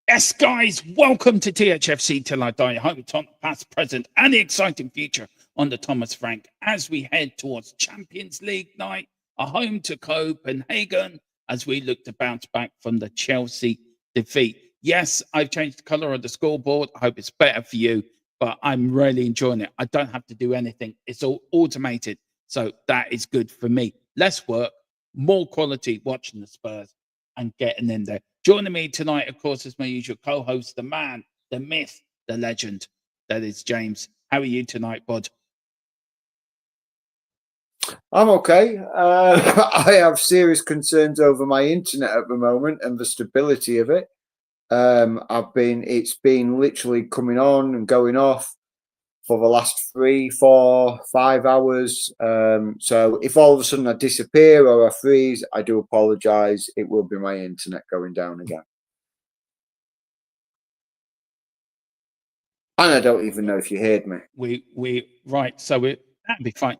Yes, guys, welcome to THFC Till I Die, home to past, present, and the exciting future on the Thomas Frank as we head towards Champions League night, a home to Copenhagen as we look to bounce back from the Chelsea defeat. Yes, I've changed the colour of the scoreboard. I hope it's better for you, but I'm really enjoying it. I don't have to do anything. It's all automated, so that is good for me. Less work, more quality watching the Spurs and getting in there. Joining me tonight, of course, is my usual co-host, the man, the myth, the legend. That is James. How are you tonight, bud? I'm okay. I have serious concerns over my internet at the moment and the stability of it. It's been literally coming on and going off for the last 3, 4, 5 hours. So if all of a sudden I disappear or I freeze, I do apologise. It will be my internet going down again. And I don't even know if you heard me. Right. So that'd be fine.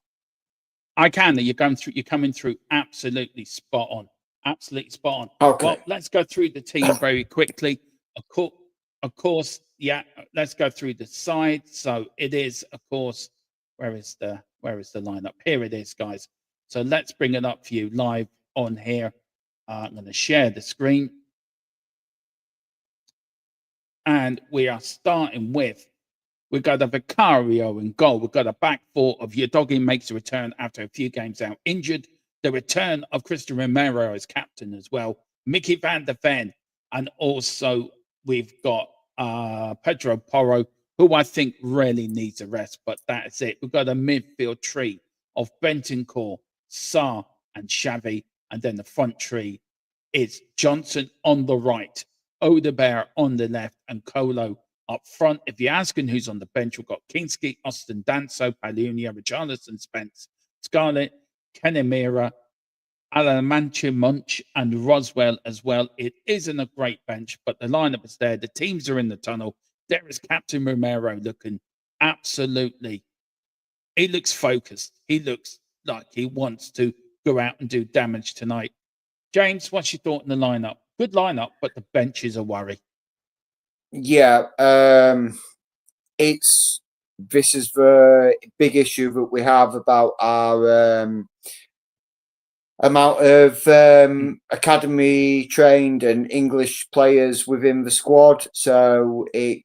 I can. You're coming through absolutely spot on. Absolutely spot on. Okay. Well, let's go through the team very quickly. Of course, yeah. Let's go through the side. So it is, of course, where is the lineup? Here it is, guys. So let's bring it up for you live on here. I'm going to share the screen, and we are starting with. We've got a Vicario in goal. We've got a back four of Udogie makes a return after a few games out injured. The return of Christian Romero as captain as well. Mickey van der Ven. And also we've got Pedro Porro, who I think really needs a rest, but that's it. We've got a midfield tree of Bentancur, Sarr and Xavi. And then the front tree is Johnson on the right, Odegaard on the left, and Kolo up front. If you're asking who's on the bench, we've got Kinski, Austin Danso, Palunia, Richarlison, Spence, Scarlett, Kennemira, Alamancha, Munch, and Roswell as well. It isn't a great bench, but the lineup is there. The teams are in the tunnel. There is Captain Romero looking absolutely. He looks focused. He looks like he wants to go out and do damage tonight. James, what's your thought on the lineup? Good lineup, but the bench is a worry. Yeah, this is the big issue that we have about our amount of academy trained and English players within the squad. So it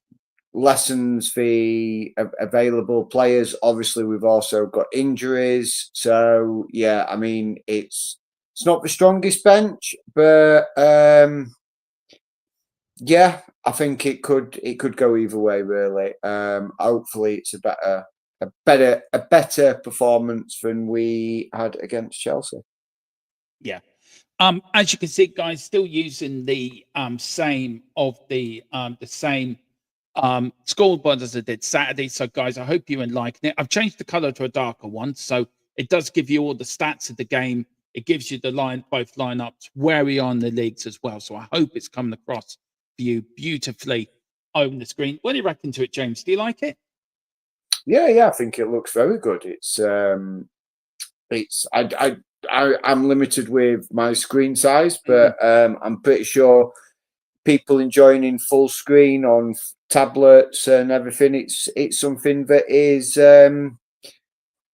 lessens the available players. Obviously, we've also got injuries. So yeah, I mean it's not the strongest bench, but yeah, I think it could go either way, really. Hopefully, it's a better performance than we had against Chelsea. Yeah. As you can see, guys, still using the same scoreboard as I did Saturday. So, guys, I hope you're liking it. I've changed the color to a darker one, so it does give you all the stats of the game. It gives you both lineups, where we are in the leagues as well. So I hope it's coming across for you beautifully over the screen. What do you reckon to it, James? Do you like it? Yeah, I think it looks very good. I'm limited with my screen size, but I'm pretty sure people enjoying in full screen on tablets and everything. It's something that is going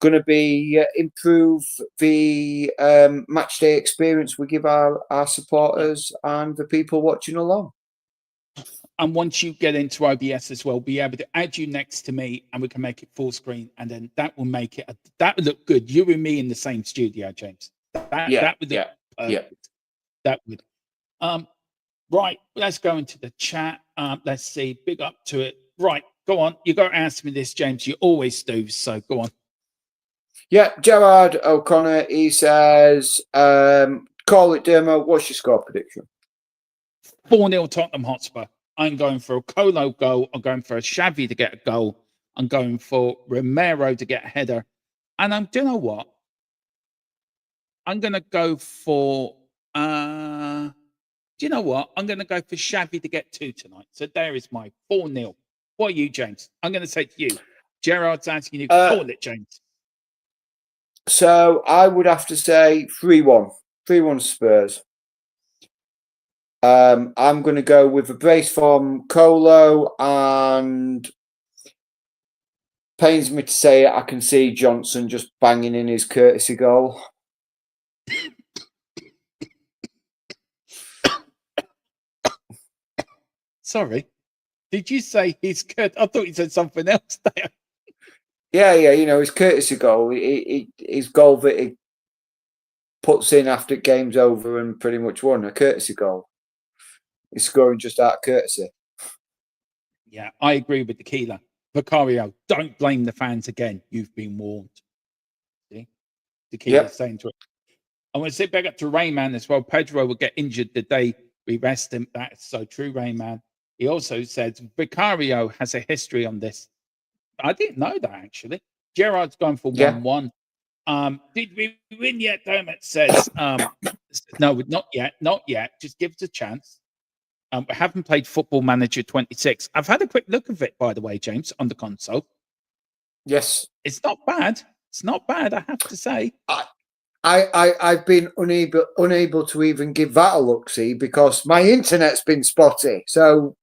to be improve the match day experience we give our supporters and the people watching along. And once you get into OBS as well, we'll be able to add you next to me and we can make it full screen. And then that will make it, that would look good. You and me in the same studio, James. That would look perfect. That would. Right, let's go into the chat. Let's see, big up to it. Right, go on. You got to ask me this, James. You always do, so go on. Yeah, Gerard O'Connor, he says, call it, Dermo. What's your score prediction? 4-0 Tottenham Hotspur. I'm going for a Kolo goal. I'm going for a Xavi to get a goal. I'm going for Romero to get a header. And do you know what? I'm going to go for, do you know what? I'm going to go for Xavi to get 2 tonight. So there is my 4-0. What are you, James? I'm going to say to you, Gerard's asking you, call it, James. So I would have to say 3-1. 3-1 Spurs. I'm going to go with a brace from Colo, and pains me to say it, I can see Johnson just banging in his courtesy goal. Sorry, did you say he's good? I thought you said something else there. Yeah, you know, his courtesy goal, his goal that he puts in after game's over and pretty much won, a courtesy goal. He's scoring just out of courtesy. Yeah, I agree with Tequila. Vicario, don't blame the fans again. You've been warned. See? Tequila saying to it. I want to sit back up to Rayman as well. Pedro will get injured the day we rest him. That's so true, Rayman. He also says Vicario has a history on this. I didn't know that, actually. Gerard's gone for 1-1. Did we win yet? Dermot says, no, not yet. Just give us a chance. We haven't played Football Manager 26. I've had a quick look of it, by the way, James, on the console. Yes. It's not bad. It's not bad, I have to say. I've been unable to even give that a look-see because my internet's been spotty. So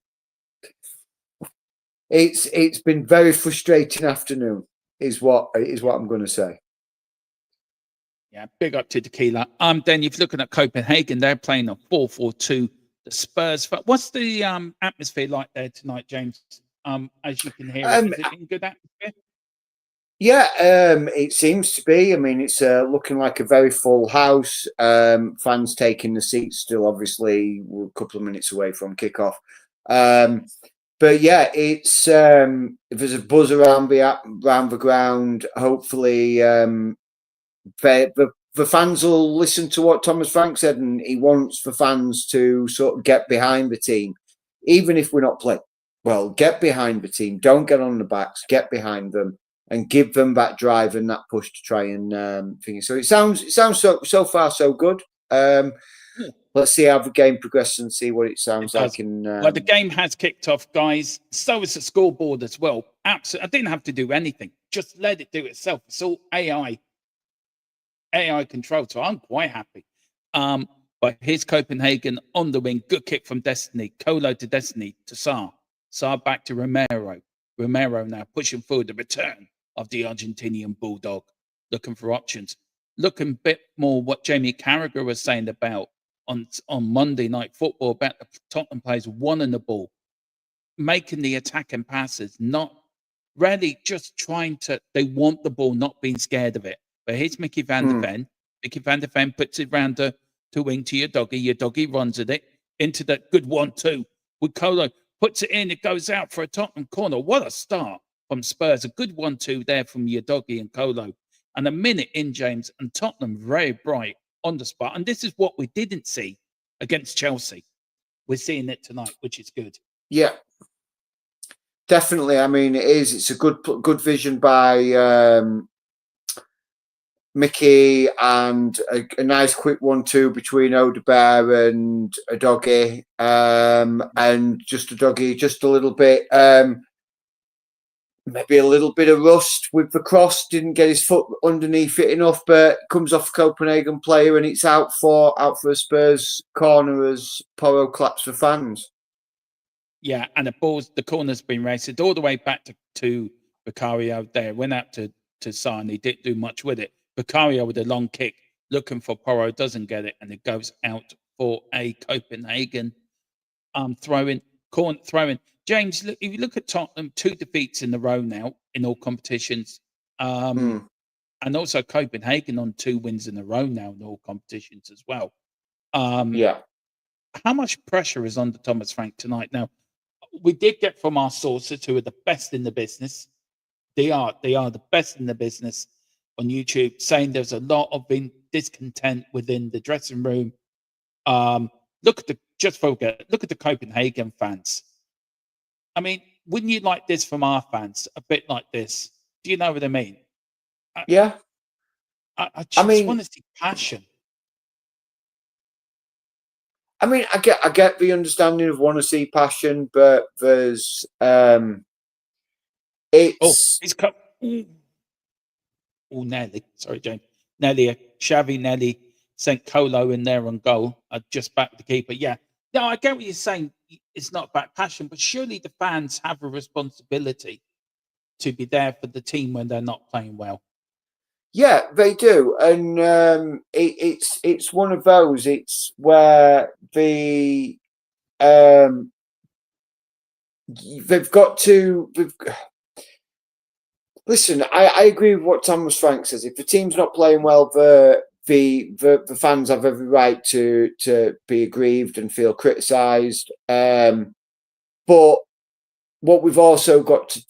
it's been very frustrating afternoon, is what I'm going to say. Yeah, big up to Tequila. Then you're looking at Copenhagen. They're playing a 4-4-2. The Spurs. What's the atmosphere like there tonight, James? As you can hear, is it in good atmosphere? Yeah, it seems to be. I mean, it's looking like a very full house. Fans taking the seats still, obviously, we're a couple of minutes away from kickoff. But yeah, it's there's a buzz around the ground. Hopefully, the fans will listen to what Thomas Frank said, and he wants the fans to sort of get behind the team, even if we're not playing. Well, get behind the team. Don't get on the backs. Get behind them and give them that drive and that push to try and think. So it sounds so far so good. Let's see how the game progresses and see what it sounds like. Well, the game has kicked off, guys. So is the scoreboard as well. Absolutely, I didn't have to do anything. Just let it do itself. It's all AI control. So I'm quite happy. But here's Copenhagen on the wing. Good kick from Destiny. Colo to Destiny to Saar. Saar back to Romero. Romero now pushing forward the return of the Argentinian Bulldog. Looking for options. Looking a bit more what Jamie Carragher was saying about on Monday Night Football about the Tottenham players wanting the ball, making the attacking passes, not really just trying to, they want the ball, not being scared of it. But here's Mickey van der Ven. Mickey van der Ven puts it round to wing to your doggy runs at it into that good 1-2 with Colo, puts it in, it goes out for a Tottenham corner. What a start from Spurs. A good 1-2 there from your doggy and Colo. And a minute in, James, and Tottenham very bright on the spot. And this is what we didn't see against Chelsea. We're seeing it tonight, which is good. Yeah, definitely. I mean, it is. It's a good vision by Mickey, and a nice quick 1-2 between Odegaard and a doggy, and just a doggy, just a little bit. Maybe a little bit of rust with the cross. Didn't get his foot underneath it enough, but comes off a Copenhagen player, and it's out for a Spurs corner as Porro claps for fans. Yeah, and the corner's been raced all the way back to Vicario there. Went out to Saar, and he didn't do much with it. Vicario with a long kick, looking for Porro, doesn't get it, and it goes out for a Copenhagen throw-in. James, if you look at Tottenham, 2 defeats in a row now in all competitions. And also Copenhagen on 2 wins in a row now in all competitions as well. Yeah. How much pressure is under Thomas Frank tonight? Now, we did get from our sources who are the best in the business. They are the best in the business on YouTube, saying there's a lot of discontent within the dressing room. Look at the Copenhagen fans. I mean, wouldn't you like this from our fans? A bit like this. Do you know what I mean? Yeah. I just want to see passion. I mean, I get the understanding of want to see passion, but there's Nelly. Sorry, James. Nelly, Xavi Nelly sent Colo in there on goal. Just back the keeper. Yeah. Yeah, I get what you're saying. It's not about passion, but surely the fans have a responsibility to be there for the team when they're not playing well. Yeah, they do, and it's one of those. It's where the they've got to. Listen, I agree with what Thomas Frank says. If the team's not playing well, the fans have every right to be aggrieved and feel criticised. But what we've also got to,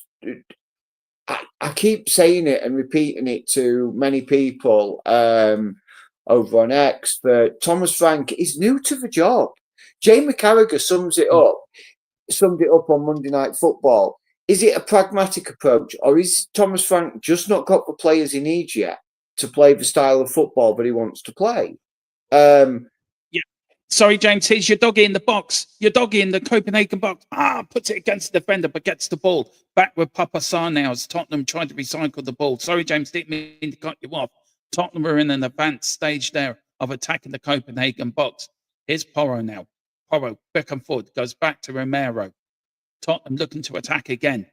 I keep saying it and repeating it to many people over on X, that Thomas Frank is new to the job. Jamie Carragher summed it up on Monday Night Football. Is it a pragmatic approach, or is Thomas Frank just not got the players he needs yet to play the style of football that he wants to play? Yeah. Sorry, James. Here's your doggy in the box. Your doggy in the Copenhagen box. Puts it against the defender, but gets the ball back with Papa Sarr now as Tottenham trying to recycle the ball. Sorry, James. Didn't mean to cut you off. Tottenham are in an advanced stage there of attacking the Copenhagen box. Here's Porro now. Porro back and forth goes back to Romero. Tottenham looking to attack again.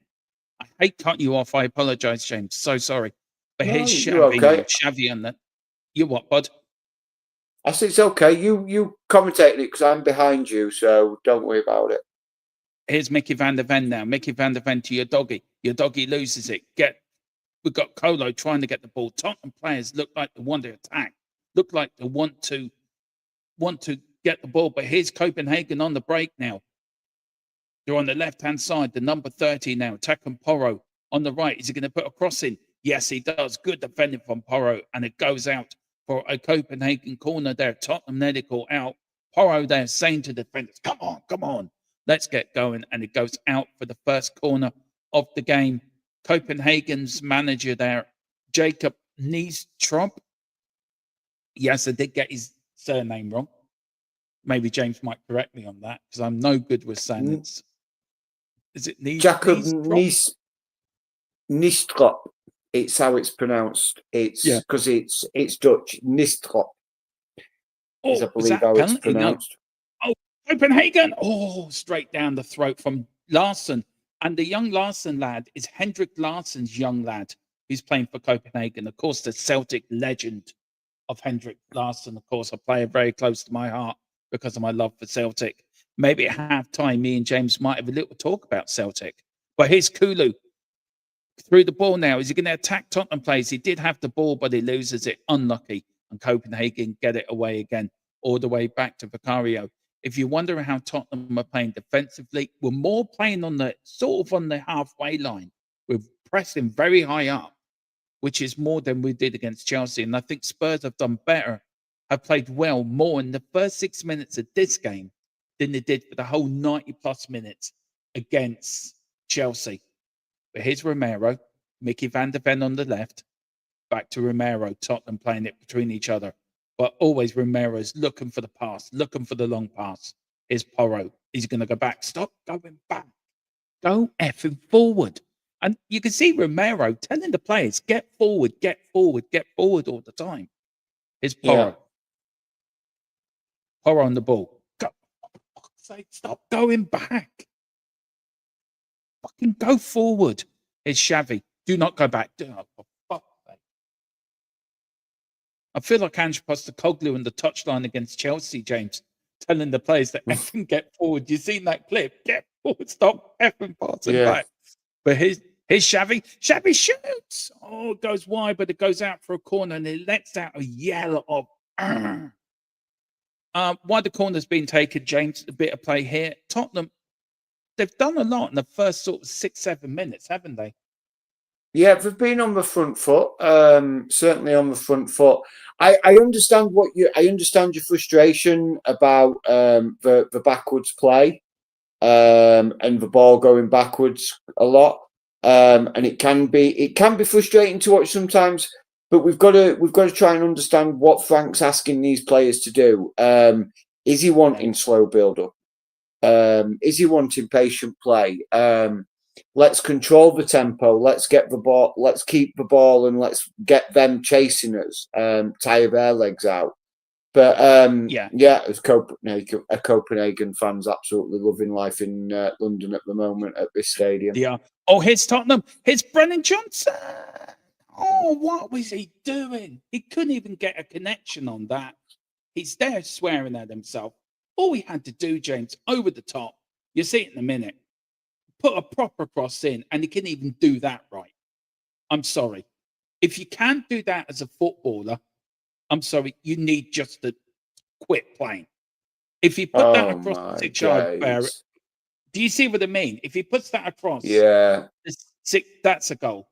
I hate cutting you off. I apologise, James. So sorry. But here's Xavi now. Xavi on that. You what, bud? I said it's okay. You commentating it because I'm behind you, so don't worry about it. Here's Mickey van der Ven now. Mickey van der Ven to your doggy. Your doggy loses it. We've got Colo trying to get the ball. Tottenham players look like they want to attack. Look like they want to get the ball. But here's Copenhagen on the break now. They're on the left-hand side, the number 30 now, Takan Porro. On the right, is he going to put a cross in? Yes, he does. Good defending from Porro, and it goes out for a Copenhagen corner there. Tottenham nearly caught out. Porro there saying to the defenders, come on, let's get going. And it goes out for the first corner of the game. Copenhagen's manager there, Jacob Niestrop. Yes, I did get his surname wrong. Maybe James might correct me on that, because I'm no good with saying it. Is it Jacob Niestrop? It's how it's pronounced. It's because it's Dutch. Niestrop. I believe how it's pronounced. No. Oh, Copenhagen! Oh, straight down the throat from Larsen. And the young Larsen lad is Hendrik Larsen's young lad, who's playing for Copenhagen. Of course, the Celtic legend of Hendrik Larsen. Of course, a player very close to my heart because of my love for Celtic. Maybe at half-time, me and James might have a little talk about Celtic. But here's Kulu through the ball now. Is he going to attack Tottenham players? He did have the ball, but he loses it. Unlucky. And Copenhagen get it away again, all the way back to Vicario. If you wonder how Tottenham are playing defensively, we're more playing on the halfway line. We're pressing very high up, which is more than we did against Chelsea. And I think Spurs have done better, have played well more in the first 6 minutes of this game than they did for the whole 90-plus minutes against Chelsea. But here's Romero, Mickey van der Ven on the left, back to Romero, Tottenham playing it between each other. But always Romero's looking for the pass, looking for the long pass. Here's Porro. He's going to go back. Stop going back. Go effing forward. And you can see Romero telling the players, get forward, get forward, get forward all the time. Here's Porro. Yeah. Porro on the ball. Go. Stop going back. Fucking go forward. Here's Xavi. Do not go back. I feel like Ange Postecoglou on the touchline against Chelsea, James, telling the players that effing get forward. You seen that clip? Get forward. Stop effing passing back. But here's Xavi. Xavi shoots. Oh, it goes wide, but it goes out for a corner, and it lets out a yell of why the corner's been taken, James, a bit of play here. Tottenham, they've done a lot in the first sort of 6-7 minutes, haven't they? Yeah, they've been on the front foot. Certainly on the front foot. I understand I understand your frustration about the backwards play and the ball going backwards a lot. And it can be frustrating to watch sometimes. But we've got to try and understand what Frank's asking these players to do. Is he wanting slow build up? Is he wanting patient play? Let's control the tempo. Let's get the ball. Let's keep the ball, and let's get them chasing us. Tire their legs out. But Yeah. as Copenhagen fans absolutely loving life in London at the moment at this stadium. Yeah. Oh, here's Tottenham. Here's Brennan Johnson. Oh, what was he doing? He couldn't even get a connection on that. He's there swearing at himself. All he had to do, James, over the top. You see it in a minute. Put a proper cross in, and he couldn't even do that right. I'm sorry. If you can't do that as a footballer, I'm sorry, you need just to quit playing. If you put that across the 6-yard barrier, do you see what I mean? If he puts that across, that's a goal.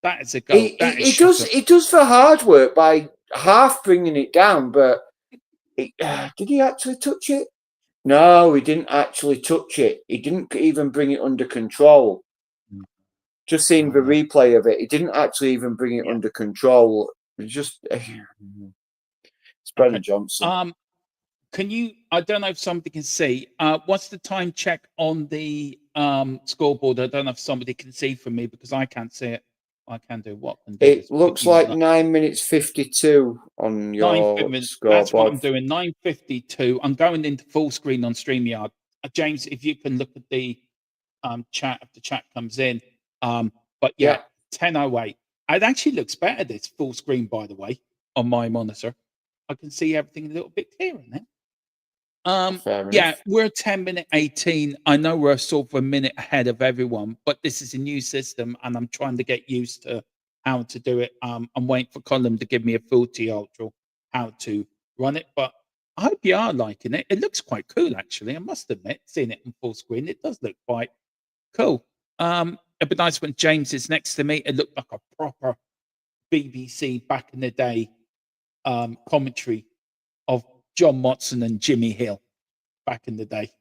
That is a goal. It does for hard work by half bringing it down, but did he actually touch it? No, he didn't actually touch it. He didn't even bring it under control. Just seeing the replay of it, he didn't actually even bring it under control. It's just it's Brennan Johnson. Can you? I don't know if somebody can see. What's the time check on the scoreboard? I don't know if somebody can see for me because I can't see it. I can do what? It looks like 9 minutes 52 on your scoreboard. That's what I'm doing. 9:52. I'm going into full screen on StreamYard. James, if you can look at the chat if the chat comes in. But yeah, 10:08. It actually looks better. This full screen, by the way, on my monitor. I can see everything a little bit clearer now. Yeah, we're 10:18. I know we're sort of a minute ahead of everyone, but this is a new system and I'm trying to get used to how to do it. I'm waiting for Colin to give me a full ultra how to run it, but I hope you are liking it. It looks quite cool, actually. I must admit, seeing it on full screen, it does look quite cool. It'd be nice when James is next to me. It looked like a proper BBC back in the day commentary of John Watson and Jimmy Hill back in the day.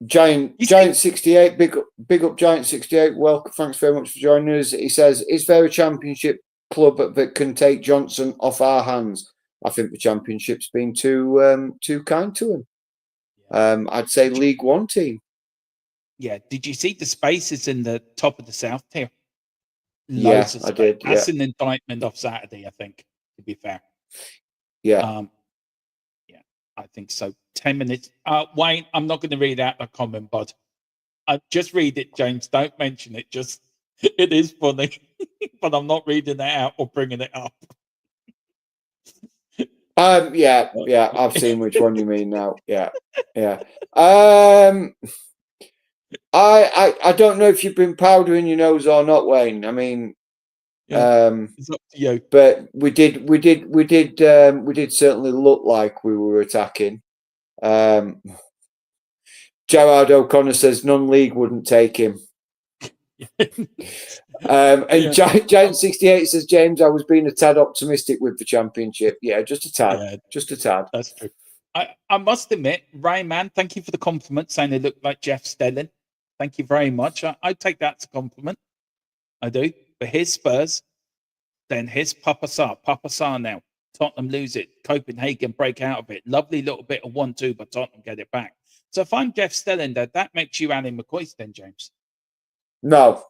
Giant 68, big up Giant 68. Welcome, thanks very much for joining us. He says, is there a championship club that can take Johnson off our hands? I think the championship's been too kind to him. I'd say League One team. Yeah, did you see the spaces in the top of the South tier? Yes, I did. That's an indictment of Saturday, I think, to be fair. Yeah. Yeah, I think so. 10 minutes. Wayne, I'm not going to read out the comment, but just read it, James. Don't mention it. Just, it is funny, but I'm not reading it out or bringing it up. Yeah, I've seen which one you mean now. Yeah. I don't know if you've been powdering your nose or not, Wayne. I mean, it's up to you. But we did certainly look like we were attacking. Gerard O'Connor says non-league wouldn't take him. Giant 68 says, James, I was being a tad optimistic with the championship. Yeah, just a tad. Yeah, just a tad. That's true. I must admit, Rayman, thank you for the compliment, saying they look like Jeff Stelling. Thank you very much. I take that as a compliment. I do. But here's Spurs. Then here's Papa Sarr now. Tottenham lose it. Copenhagen break out of it. Lovely little bit of 1-2, but Tottenham get it back. So if I'm Jeff Stelling, that makes you Alan McCoy then, James. No.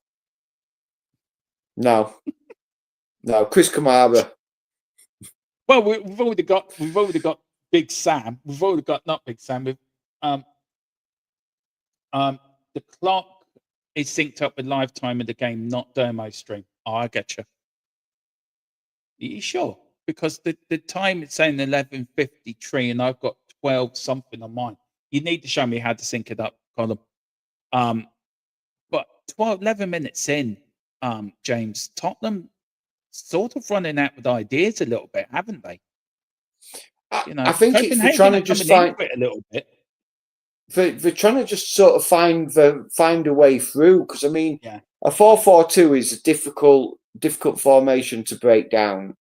Chris Kamara. Well, we've already got Big Sam. We've already got not Big Sam. We've the clock is synced up with live time of the game, not demo stream. Oh, I get you. Are you sure? Because the time it's saying 11:53 and I've got 12 something on mine. You need to show me how to sync it up, Colin. But 11 minutes in, James, Tottenham sort of running out with ideas a little bit, haven't they? I think it's they're trying to just find it a little bit. They're trying to just sort of find a way through, because I mean, a 4-4-2 is a difficult formation to break down.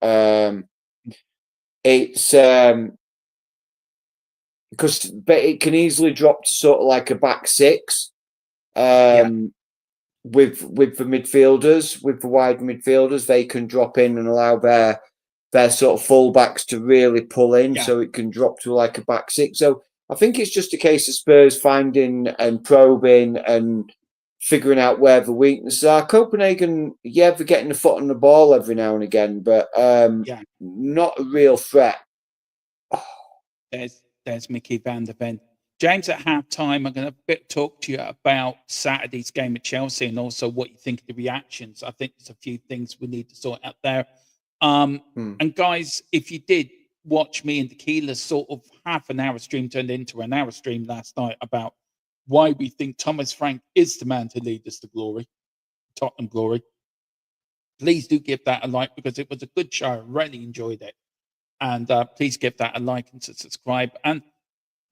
It's because it can easily drop to sort of like a back six with the midfielders, with the wide midfielders. They can drop in and allow their sort of fullbacks to really pull in, so it can drop to like a back six. So I think it's just a case of Spurs finding and probing and figuring out where the weaknesses are. Copenhagen, they're getting the foot on the ball every now and again, but not a real threat. There's Mickey Van der Ven. James, at halftime, I'm going to talk to you about Saturday's game at Chelsea and also what you think of the reactions. I think there's a few things we need to sort out there. And guys, if you did watch me and Tequila's sort of half an hour stream turned into an hour stream last night about why we think Thomas Frank is the man to lead us to glory, Tottenham glory, please do give that a like because it was a good show. I really enjoyed it. And please give that a like and subscribe. And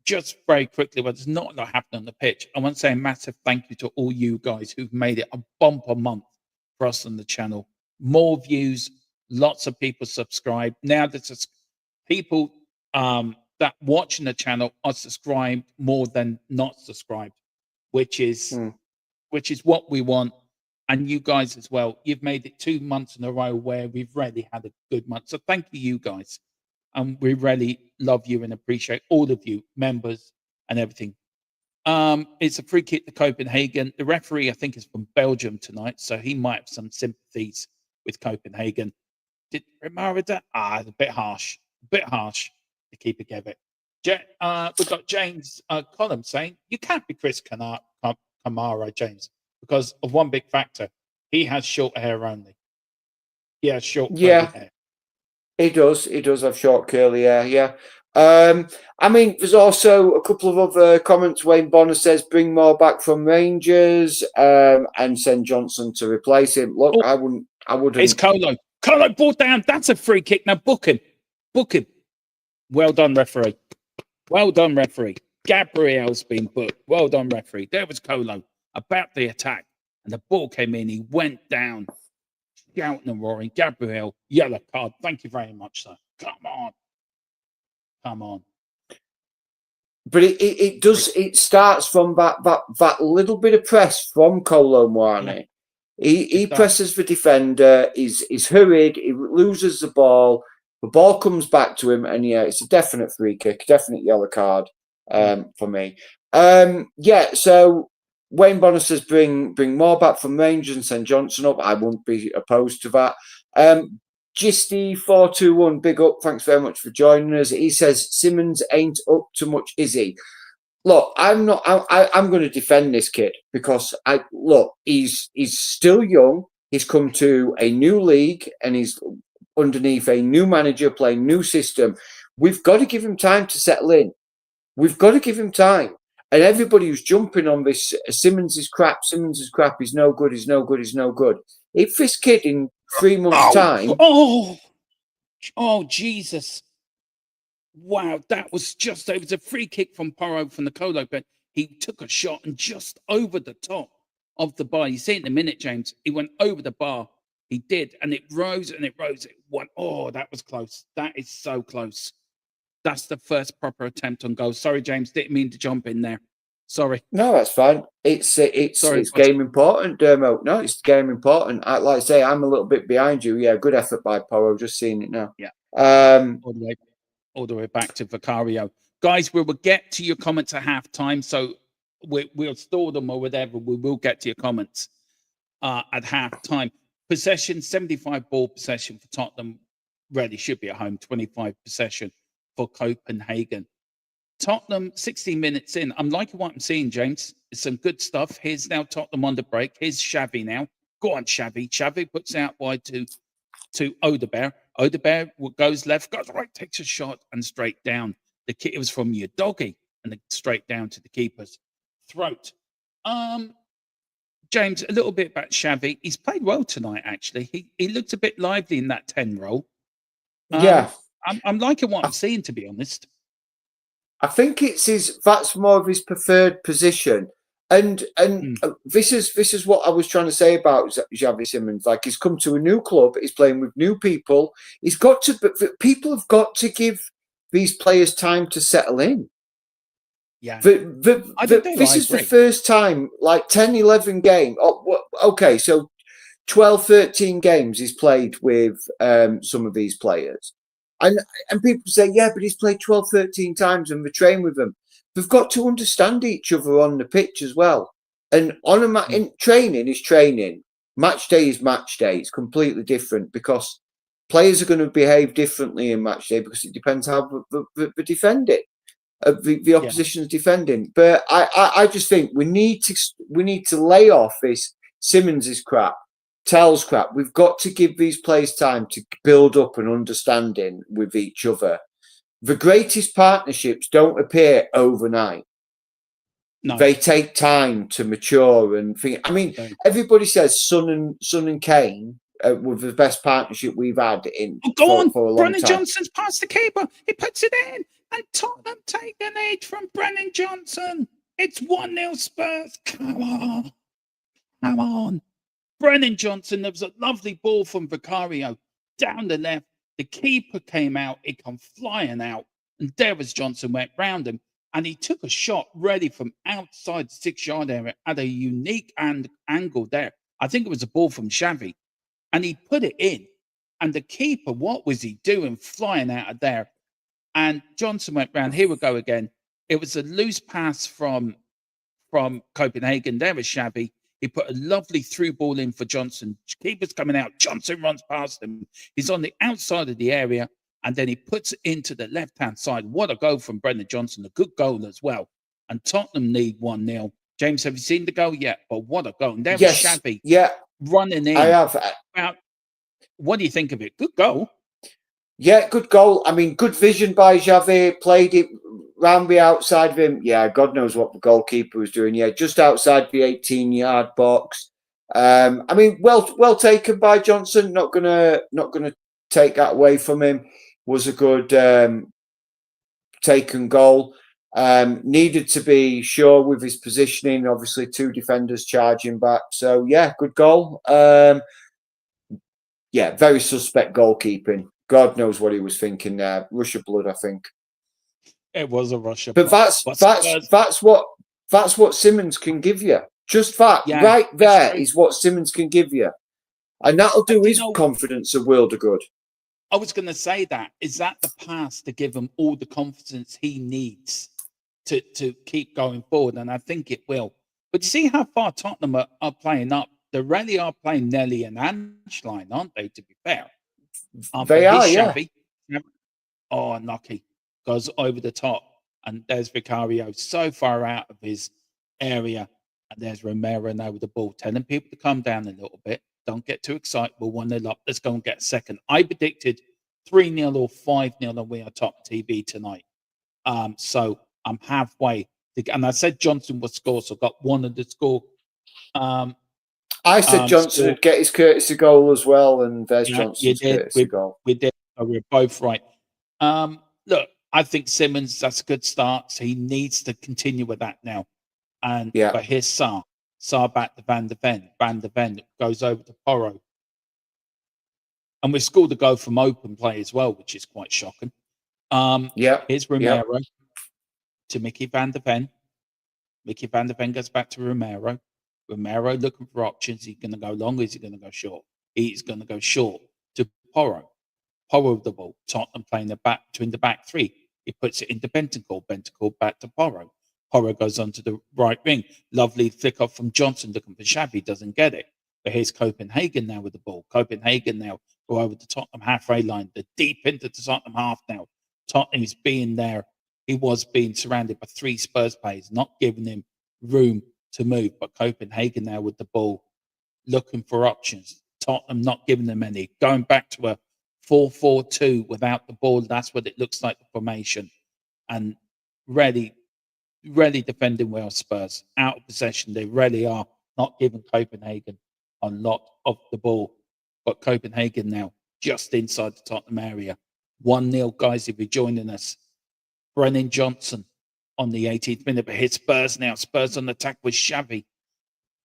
just very quickly, well, there's not a lot happening on the pitch. I want to say a massive thank you to all you guys who've made it a bumper month for us on the channel. More views, lots of people subscribe. Now there's people that watching the channel are subscribed more than not subscribed, which is what we want. And you guys as well. You've made it 2 months in a row where we've really had a good month. So thank you guys. And we really love you and appreciate all of you, members and everything. It's a free kick to Copenhagen. The referee, I think, is from Belgium tonight, so he might have some sympathies with Copenhagen. Did Romero that? It's a bit harsh. The keeper gave it. We've got James Column saying, you can't be Chris Kamara, James, because of one big factor. He has short hair only. He has short curly hair. He does have short curly hair, yeah. I mean, there's also a couple of other comments. Wayne Bonner says, bring more back from Rangers and send Johnson to replace him. Look, I wouldn't. It's Colo. Colo brought down. That's a free kick. Now book him. Well done, referee. Gabriel's been booked. Well done, referee. There was Colo about the attack. And the ball came in. He went down. Shouting and roaring. Gabriel, yellow card. Thank you very much, sir. Come on. But it does. It starts from that little bit of press from Kolo Muani. He presses the defender. He's hurried. He loses the ball. The ball comes back to him, and it's a definite free kick, definite yellow card for me. So Wayne Bonner says bring more back from Rangers and send Johnson up. I wouldn't be opposed to that. Gisty421, big up. Thanks very much for joining us. He says Simmons ain't up to much, is he? Look, I'm not. I'm going to defend this kid because he's still young. He's come to a new league and he's underneath a new manager playing new system. We've got to give him time to settle in. We've got to give him time. And everybody who's jumping on this, Simmons is crap, he's no good. If this kid in 3 months' time... Oh, Jesus. Wow, that was it was a free kick from Porro from the Colo, but he took a shot and just over the top of the bar. You see it in a minute, James. He went over the bar. He did, and it rose. It went, that was close. That is so close. That's the first proper attempt on goal. Sorry, James, didn't mean to jump in there. Sorry. No, that's fine. It's game important, Dermo. No, it's game important. Like I say, I'm a little bit behind you. Yeah, good effort by Porro. Just seeing it now. Yeah. All the way back to Vicario. Guys, we will get to your comments at halftime. So we'll store them or whatever. We will get to your comments at halftime. Possession, 75 ball possession for Tottenham. Really should be at home. 25 possession for Copenhagen. Tottenham, 16 minutes in. I'm liking what I'm seeing, James. It's some good stuff. Here's now Tottenham on the break. Here's Xavi now. Go on, Xavi. Xavi puts out wide to Odebear. Odebear goes left, goes right, takes a shot and straight down. It was from your doggy and then straight down to the keeper's throat. James, a little bit about Xavi. He's played well tonight, actually. He looked a bit lively in that 10 role. I'm liking what I'm seeing, to be honest. I think that's more of his preferred position. And this is what I was trying to say about Xavi Simmons. Like, he's come to a new club, he's playing with new people. People have got to give these players time to settle in. Yeah. This is the first time, like 10, 11 games. Okay, so 12, 13 games he's played with some of these players. And people say, yeah, but he's played 12, 13 times and we train with them. They've got to understand each other on the pitch as well. And in training is training. Match day is match day. It's completely different because players are going to behave differently in match day because it depends how they defend it. The opposition's defending, but I just think we need to lay off this Simmons' crap, Tell's crap. We've got to give these players time to build up an understanding with each other. The greatest partnerships don't appear overnight. No. They take time to mature and think. I mean, everybody says Son and Kane were the best partnership we've had in for a long Brennan time. Johnson's past the keeper. He puts it in, and Tottenham take the lead from Brennan Johnson. It's 1-0 Spurs. Come on. Come on. Brennan Johnson, there was a lovely ball from Vicario down the left. The keeper came out. It come flying out. And there was Johnson went round him. And he took a shot ready from outside the 6-yard area at a unique angle there. I think it was a ball from Xavi. And he put it in. And the keeper, what was he doing flying out of there? And Johnson went round. Here we go again. It was a loose pass from Copenhagen. There was Xavi. He put a lovely through ball in for Johnson. Keeper's coming out. Johnson runs past him. He's on the outside of the area. And then he puts it into the left-hand side. What a goal from Brendan Johnson. A good goal as well. And Tottenham need 1-0. James, have you seen the goal yet? But what a goal. And there was Xavi running in. I have. What do you think of it? Good goal. Yeah, good goal. I mean, good vision by Xavi. Played it round the outside of him. Yeah, God knows what the goalkeeper was doing. Yeah, just outside the 18-yard box. I mean, well taken by Johnson. Not gonna take that away from him. Was a good taken goal. Needed to be sure with his positioning. Obviously, 2 defenders charging back. So yeah, good goal. Yeah, very suspect goalkeeping. God knows what he was thinking there. Rush of blood, I think. It was a rush of blood. But that's what Simmons can give you. Just that right there is what Simmons can give you. And that'll do his confidence a world of good. I was going to say that. Is that the pass to give him all the confidence he needs to keep going forward? And I think it will. But you see how far Tottenham are playing up? They really are playing Nelly and Angeline, aren't they, to be fair? They are, yeah. Oh, unlucky. Goes over the top. And there's Vicario so far out of his area. And there's Romero now with the ball, telling people to calm down a little bit. Don't get too excited. We're 1-0 up. Let's go and get a second. I predicted 3-0 or 5-0 and we are top TV tonight. So I'm halfway. And I said Johnson would score, so I got one of the score. I said Johnson would get his courtesy goal as well, and there's Johnson's courtesy goal. We did. We're both right. Look, I think Simmons, that's a good start. So he needs to continue with that now. But here's Sarr. Sarr back to Van de Ven. Van de Ven goes over to Porro. And we scored a goal from open play as well, which is quite shocking. Here's Romero to Mickey Van de Ven. Mickey Van de Ven goes back to Romero. Romero looking for options. Is he going to go long or is he going to go short? He's going to go short to Porro. Porro with the ball. Tottenham playing the back between the back 3. He puts it into Bentancur. Bentancur back to Porro. Porro goes onto the right wing. Lovely flick off from Johnson looking for Xavi. Doesn't get it. But here's Copenhagen now with the ball. Copenhagen now go over the Tottenham halfway line. They're deep into the Tottenham half now. Tottenham is being there. He was being surrounded by 3 Spurs players, not giving him room to move. But Copenhagen now with the ball, looking for options. Tottenham not giving them any. Going back to a 4-4-2 without the ball. That's what it looks like, the formation. And really defending well, Spurs. Out of possession. They really are not giving Copenhagen a lot of the ball. But Copenhagen now just inside the Tottenham area. 1-0, guys, if you're joining us. Brennan Johnson on the 18th minute. But here's Spurs now. Spurs on attack with Xavi.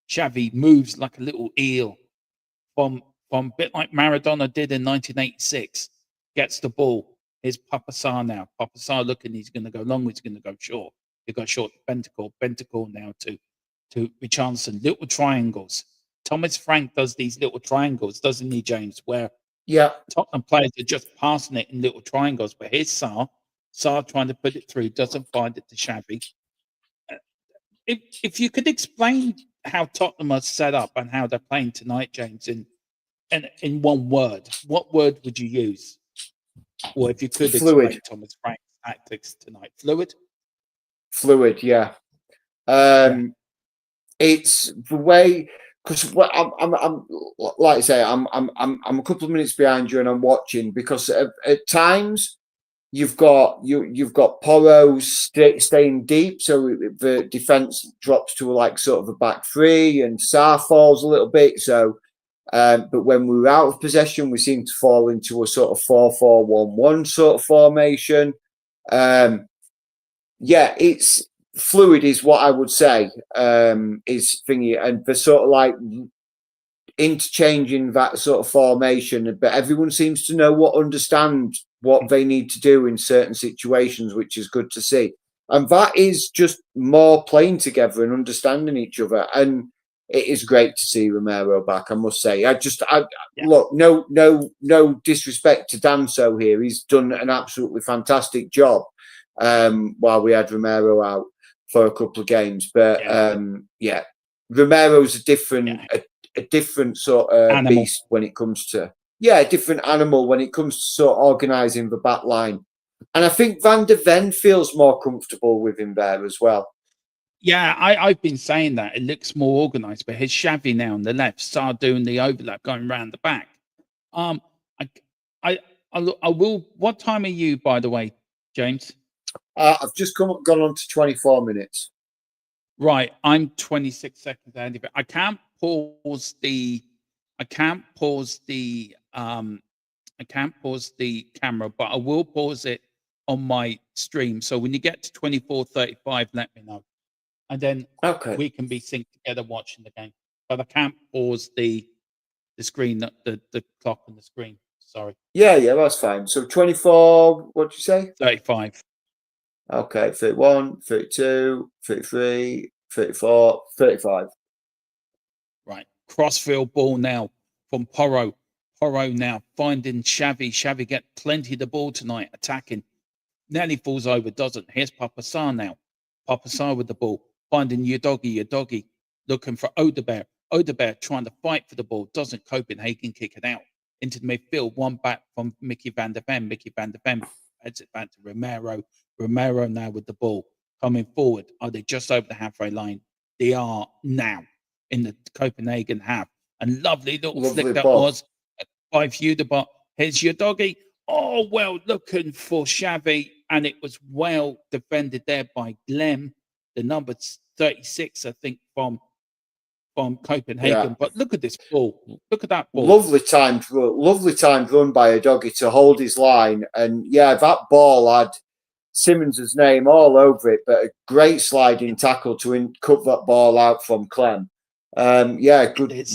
Xavi moves like a little eel from a bit like Maradona did in 1986. Gets the ball. Here's Papa Sarr now. Papa Sarr looking, he's going to go long, he's going to go short. He got short to Bentancur. Bentancur now to Richarlison. Little triangles. Thomas Frank does these little triangles, doesn't he, James? Where Tottenham players are just passing it in little triangles. But here's Sarr. Sarr trying to put it through, doesn't find it to Xavi. If you could explain how Tottenham are set up and how they're playing tonight, James, And in one word, what word would you use? Or if you could Fluid. explain Thomas Frank's tactics tonight, fluid. Fluid, yeah. It's the way, because I'm like I say, I'm a couple of minutes behind you and I'm watching, because at times you've got Porro staying deep, so the defense drops to like sort of a back three, and Sarr falls a little bit. So, but when we're out of possession, we seem to fall into a sort of 4-4-1-1 sort of formation. Yeah, it's fluid is what I would say, is thingy, and the sort of like interchanging that sort of formation, but everyone seems to understand what they need to do in certain situations, which is good to see. And that is just more playing together and understanding each other. And it is great to see Romero back, I must say. Look, no disrespect to Danso here. He's done an absolutely fantastic job while we had Romero out for a couple of games. But Romero's a different sort of beast when it comes to a different animal when it comes to sort of organising the back line. And I think Van der Ven feels more comfortable with him there as well. Yeah, I've been saying that. It looks more organised, but here's Xavi now on the left, Sarr doing the overlap, going round the back. I will. What time are you, by the way, James? I've just gone on to 24 minutes. Right, I'm 26 seconds ahead of it. I can't pause the camera, but I will pause it on my stream. So when you get to 24:35, let me know, and then we can be synced together watching the game. But I can't pause the screen, the clock on the screen. Sorry. Yeah, that's fine. So 24. What did you say? 35. Okay, 31, 32, 33, 34, 35. Right. Crossfield ball now from Porro. Porro now finding Xavi. Xavi get plenty of the ball tonight, attacking. Nearly falls over, doesn't. Here's Papa Sarr now. Papa Sarr with the ball, finding Udogie, looking for Odegaard. Odegaard trying to fight for the ball, doesn't. Copenhagen kick it out into the midfield. One back from Mickey van der Ven. Mickey van der Ven heads it back to Romero. Romero now with the ball coming forward. Are they just over the halfway line? They are now in the Copenhagen half. And lovely flick that was by Feudabot. Here's Udogie. Oh, well, looking for Xavi, and it was well defended there by Glenn, the number 36, I think, from Copenhagen. Yeah. But look at this ball. Look at that ball. Lovely timed run by Udogie to hold his line. And yeah, that ball had Simmons' name all over it, but a great sliding tackle to cut that ball out from Clem. Good,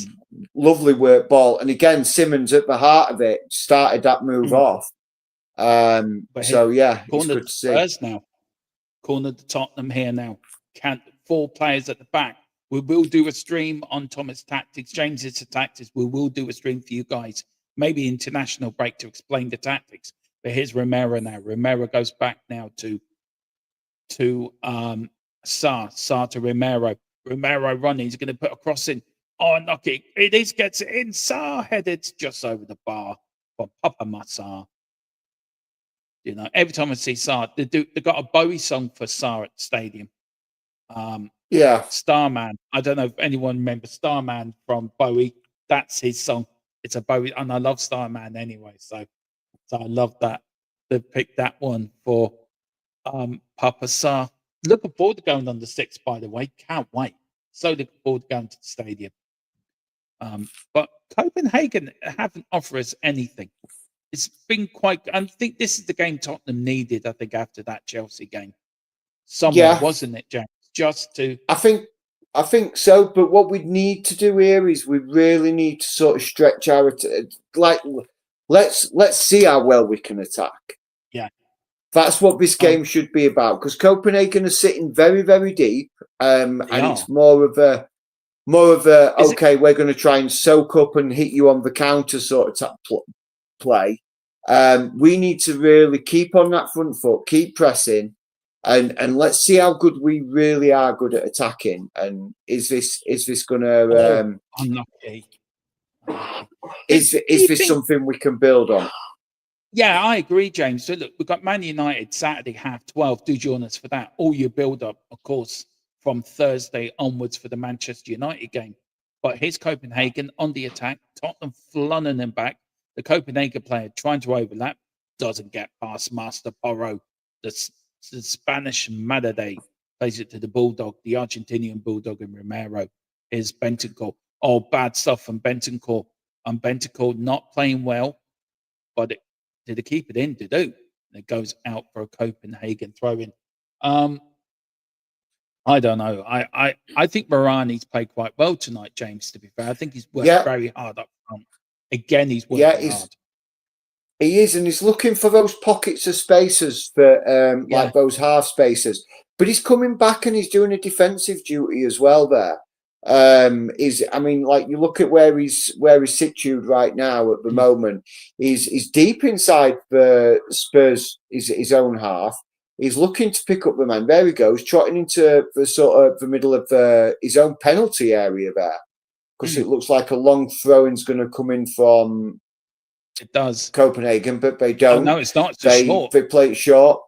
lovely work ball. And again, Simmons at the heart of it started that move off. It's good to see. Spurs now. Corner to Tottenham here now. 4 players at the back. We will do a stream on Thomas' tactics, James's tactics. We will do a stream for you guys. Maybe international break to explain the tactics. But here's Romero now. Romero goes back now to Sarr to Romero. Romero running. He's going to put a cross in. Oh, knock it. It is, gets it in. Sarr headed just over the bar for Papa Sarr. You know, every time I see Sarr, they got a Bowie song for Sarr at the stadium. Starman. I don't know if anyone remembers Starman from Bowie. That's his song. It's a Bowie, and I love Starman anyway. So I love that. They picked that one for Papa Sarr. Looking forward to going on the 6th, by the way. Can't wait. So looking forward to going to the stadium. But Copenhagen haven't offered us anything. It's been quite. I think this is the game Tottenham needed. I think after that Chelsea game, wasn't it, James? Just to. I think so. But what we need to do here is we really need to sort of stretch our let's see how well we can attack. Yeah, that's what this game should be about. Because Copenhagen are sitting very, very deep, and it's more of a okay. We're going to try and soak up and hit you on the counter sort of play. We need to really keep on that front foot, keep pressing, and let's see how good we really are good at attacking. And is this going to? Unlucky. Is this something we can build on? Yeah, I agree, James. So look, we've got Man United Saturday 12:30. Do join us for that. All your build up, of course, from Thursday onwards for the Manchester United game. But here's Copenhagen on the attack. Tottenham flooding them back. The Copenhagen player trying to overlap doesn't get past Master Porro. The Spanish Madade plays it to the Bulldog, the Argentinian Bulldog, and Romero. Is Bentancur. Oh, bad stuff from Bentancur. And Bentancur not playing well, but did they keep it in? They do. It goes out for a Copenhagen throw-in. I don't know. I think Varani's played quite well tonight, James, to be fair. I think he's worked very hard up front. Again, he's working hard. He is, and he's looking for those pockets of spaces for like those half spaces. But he's coming back and he's doing a defensive duty as well there. I mean, like you look at where he's situated right now at the moment. He's deep inside the Spurs, his own half. He's looking to pick up the man. There he goes, trotting into the sort of the middle of his own penalty area there, because it looks like a long throw-in's going to come in from. It does. Copenhagen, but they don't. Oh, no, it's not. They play it short.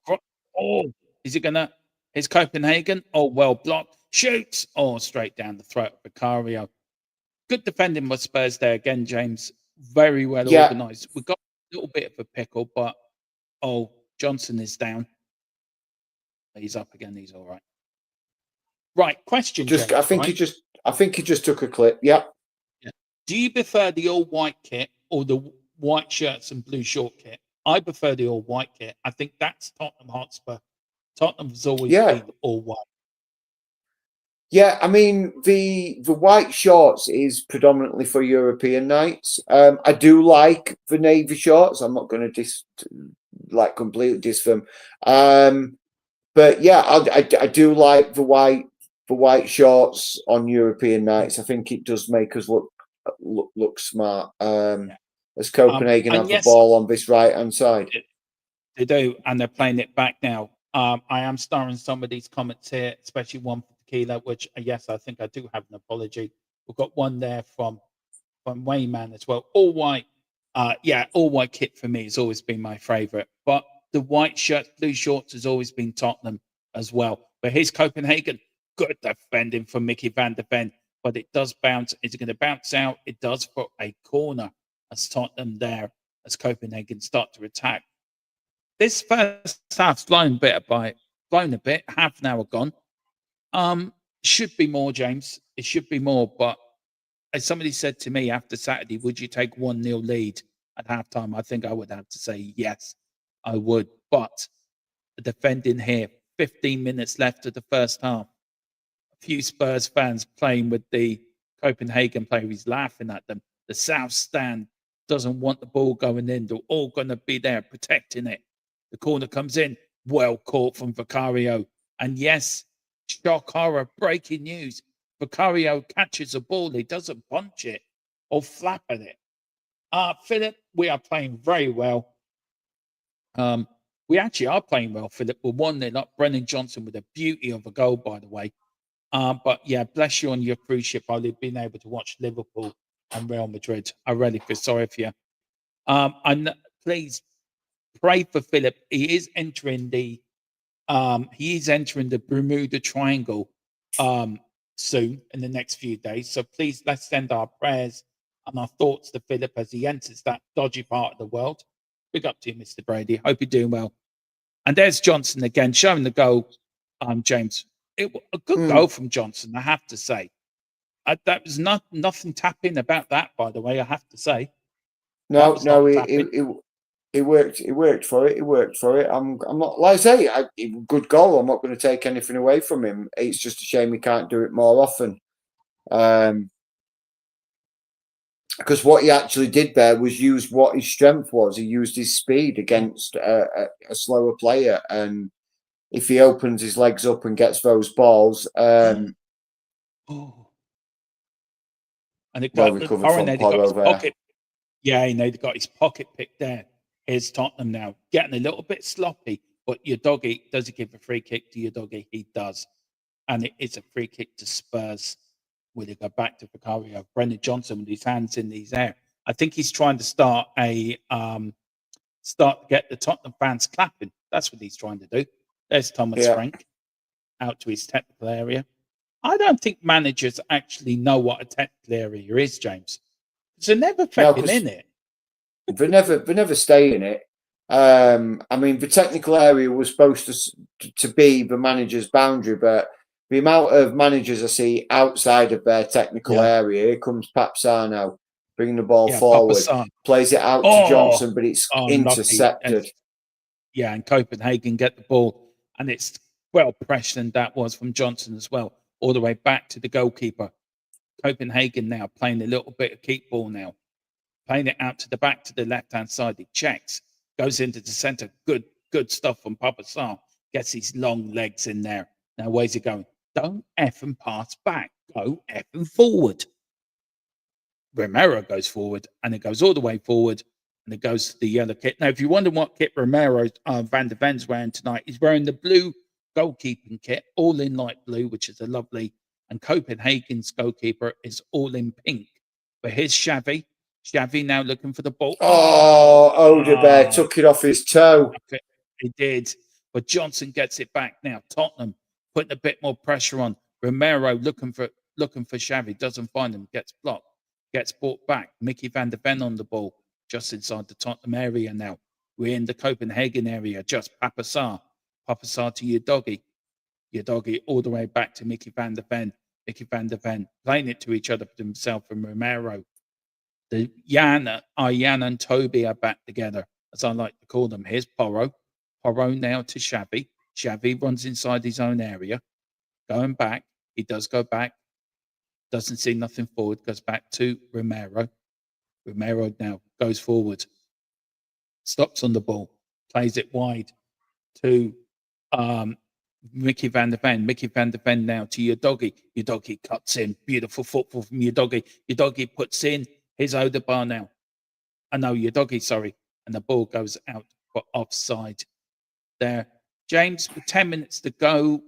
Oh, is it gonna? Is Copenhagen? Oh, well blocked. Shoots. Oh, straight down the throat of Vicario. Good defending by Spurs there again, James. Very well organised. We've got a little bit of a pickle, but Johnson is down. He's up again. He's all right. Right. Question. James, I think he just took a clip. Yeah. Do you prefer the all white kit or the white shirts and blue short kit? I prefer the all white kit. I think that's Tottenham Hotspur. Tottenham's always been all white. Yeah, I mean the white shorts is predominantly for European nights. I do like the navy shorts. I'm not going to completely diss them. But yeah, I do like the white shorts on European nights. I think it does make us look smart. As Copenhagen have the ball on this right hand side. They do, and they're playing it back now. I am starring some of these comments here, especially one for Tequila, which yes, I think I do have an apology. We've got one there from Wayman as well. All white, all white kit for me has always been my favourite. But the white shirts, blue shorts has always been Tottenham as well. But here's Copenhagen, good defending from Mickey van der Ven, but it does bounce. Is it going to bounce out? It does for a corner as Tottenham there, as Copenhagen start to attack. This first half's blown a bit, half an hour gone. Should be more, James. It should be more. But as somebody said to me after Saturday, would you take 1-0 lead at halftime? I think I would have to say yes, I would. But the defending here, 15 minutes left of the first half. A few Spurs fans playing with the Copenhagen player. He's laughing at them. The South Stand doesn't want the ball going in. They're all going to be there protecting it. The corner comes in, well caught from Vicario. And yes, shock horror, breaking news. Vicario catches the ball. He doesn't punch it or flap at it. Philip, we are playing very well. We actually are playing well, Philip. We're 1-0 up. Brennan Johnson with a beauty of a goal, by the way. But yeah, bless you on your cruise ship. I've been able to watch Liverpool and Real Madrid. I really feel sorry for you. And please pray for Philip. He is entering the Bermuda Triangle soon in the next few days. So please let's send our prayers and our thoughts to Philip as he enters that dodgy part of the world. Big up to you, Mr. Brady. Hope you're doing well. And there's Johnson again, showing the goal. James, a good goal from Johnson, I have to say. That was nothing tapping about that, by the way. I have to say. No, it worked. It worked for it. I'm not, like I say, good goal. I'm not going to take anything away from him. It's just a shame he can't do it more often. Because what he actually did there was use what his strength was. He used his speed against a slower player, and if he opens his legs up and gets those balls, and it got his pocket. Yeah, he got his pocket picked there. Here's Tottenham now, getting a little bit sloppy, but your doggy, does he give a free kick to your doggy? He does. And it is a free kick to Spurs. Will he go back to Vicario? Brendan Johnson with his hands in his air. I think he's trying to start to get the Tottenham fans clapping. That's what he's trying to do. There's Thomas Frank out to his technical area. I don't think managers actually know what a technical area is, James. They're never fucking in it. They never stay in it. I mean, the technical area was supposed to be the manager's boundary, but the amount of managers I see outside of their technical area, here comes Papsar now, bringing the ball forward, plays it out to Johnson, but it's intercepted. And Copenhagen get the ball, and it's well pressured, that was from Johnson as well, all the way back to the goalkeeper. Copenhagen now playing a little bit of keep ball now, playing it out to the back to the left-hand side. He checks, goes into the centre. Good stuff from Papasar. Gets his long legs in there. Now, where's he going? Don't effing pass back. Go effing forward. Romero goes forward, and it goes all the way forward, and it goes to the yellow kit. Now, if you wonder what kit Romero Van der Ven's wearing tonight, he's wearing the blue goalkeeping kit, all in light blue, which is a lovely. And Copenhagen's goalkeeper is all in pink. But here's Xavi. Xavi now looking for the ball. Odebear took it off his toe. He did. But Johnson gets it back now. Tottenham putting a bit more pressure on. Romero looking for Xavi. Doesn't find him. Gets blocked. Gets brought back. Mickey Van der Ven on the ball. Just inside the Tottenham area now. We're in the Copenhagen area. Just Papasar. Papasar to Udogie. Udogie all the way back to Mickey Van der Ven. Mickey Van der Ven playing it to each other for himself and Romero. The Jan and Toby are back together, as I like to call them. Here's Porro. Porro now to Xavi. Xavi runs inside his own area. Going back. He does go back. Doesn't see nothing forward. Goes back to Romero. Romero now goes forward. Stops on the ball. Plays it wide to Mickey Van der Ven. Mickey Van der Ven now to Udogie. Udogie cuts in. Beautiful football from Udogie. Udogie puts in his Odebar now. Udogie, sorry. And the ball goes out for offside there. James, with 10 minutes to go,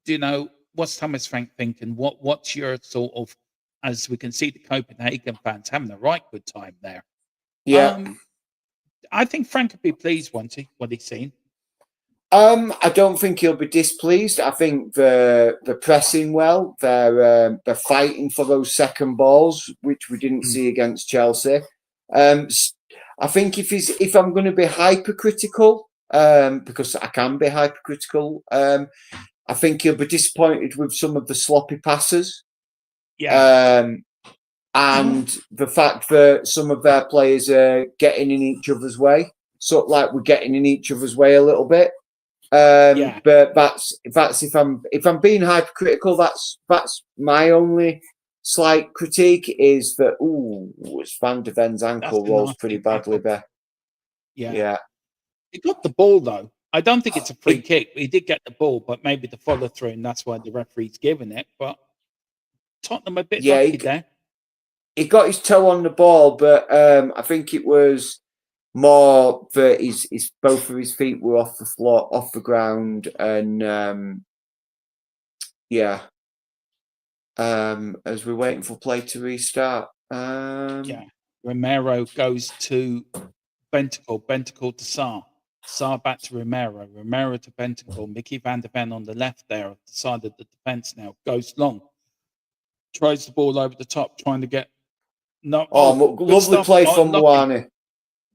do you know, what's Thomas Frank thinking? What's your sort of, as we can see the Copenhagen fans having a right good time there. Yeah. I think Frank would be pleased, won't he, what he's seen? I don't think he'll be displeased. I think they're pressing well. They're fighting for those second balls, which we didn't see against Chelsea. I think if I'm going to be hypercritical, because I can be hypercritical, I think he'll be disappointed with some of the sloppy passes. And the fact that some of their players are getting in each other's way, sort of like we're getting in each other's way a little bit. But that's if I'm being hypercritical, that's my only slight critique is that Van der Ven's ankle rolls pretty badly there. Yeah. He got the ball though. I don't think it's a free kick. He did get the ball, but maybe the follow through, and that's why the referee's given it. But Tottenham a bit lucky there. He got his toe on the ball, but I think it was more that his both of his feet were off the floor, off the ground, and as we're waiting for play to restart. Romero goes to Bentacle. Bentacle to Sarr. Sarr back to Romero. Romero to Bentacle. Mickey Van der Ven on the left there, at the side of the defence now. Goes long. Tries the ball over the top, trying to get. Lovely play from Moani.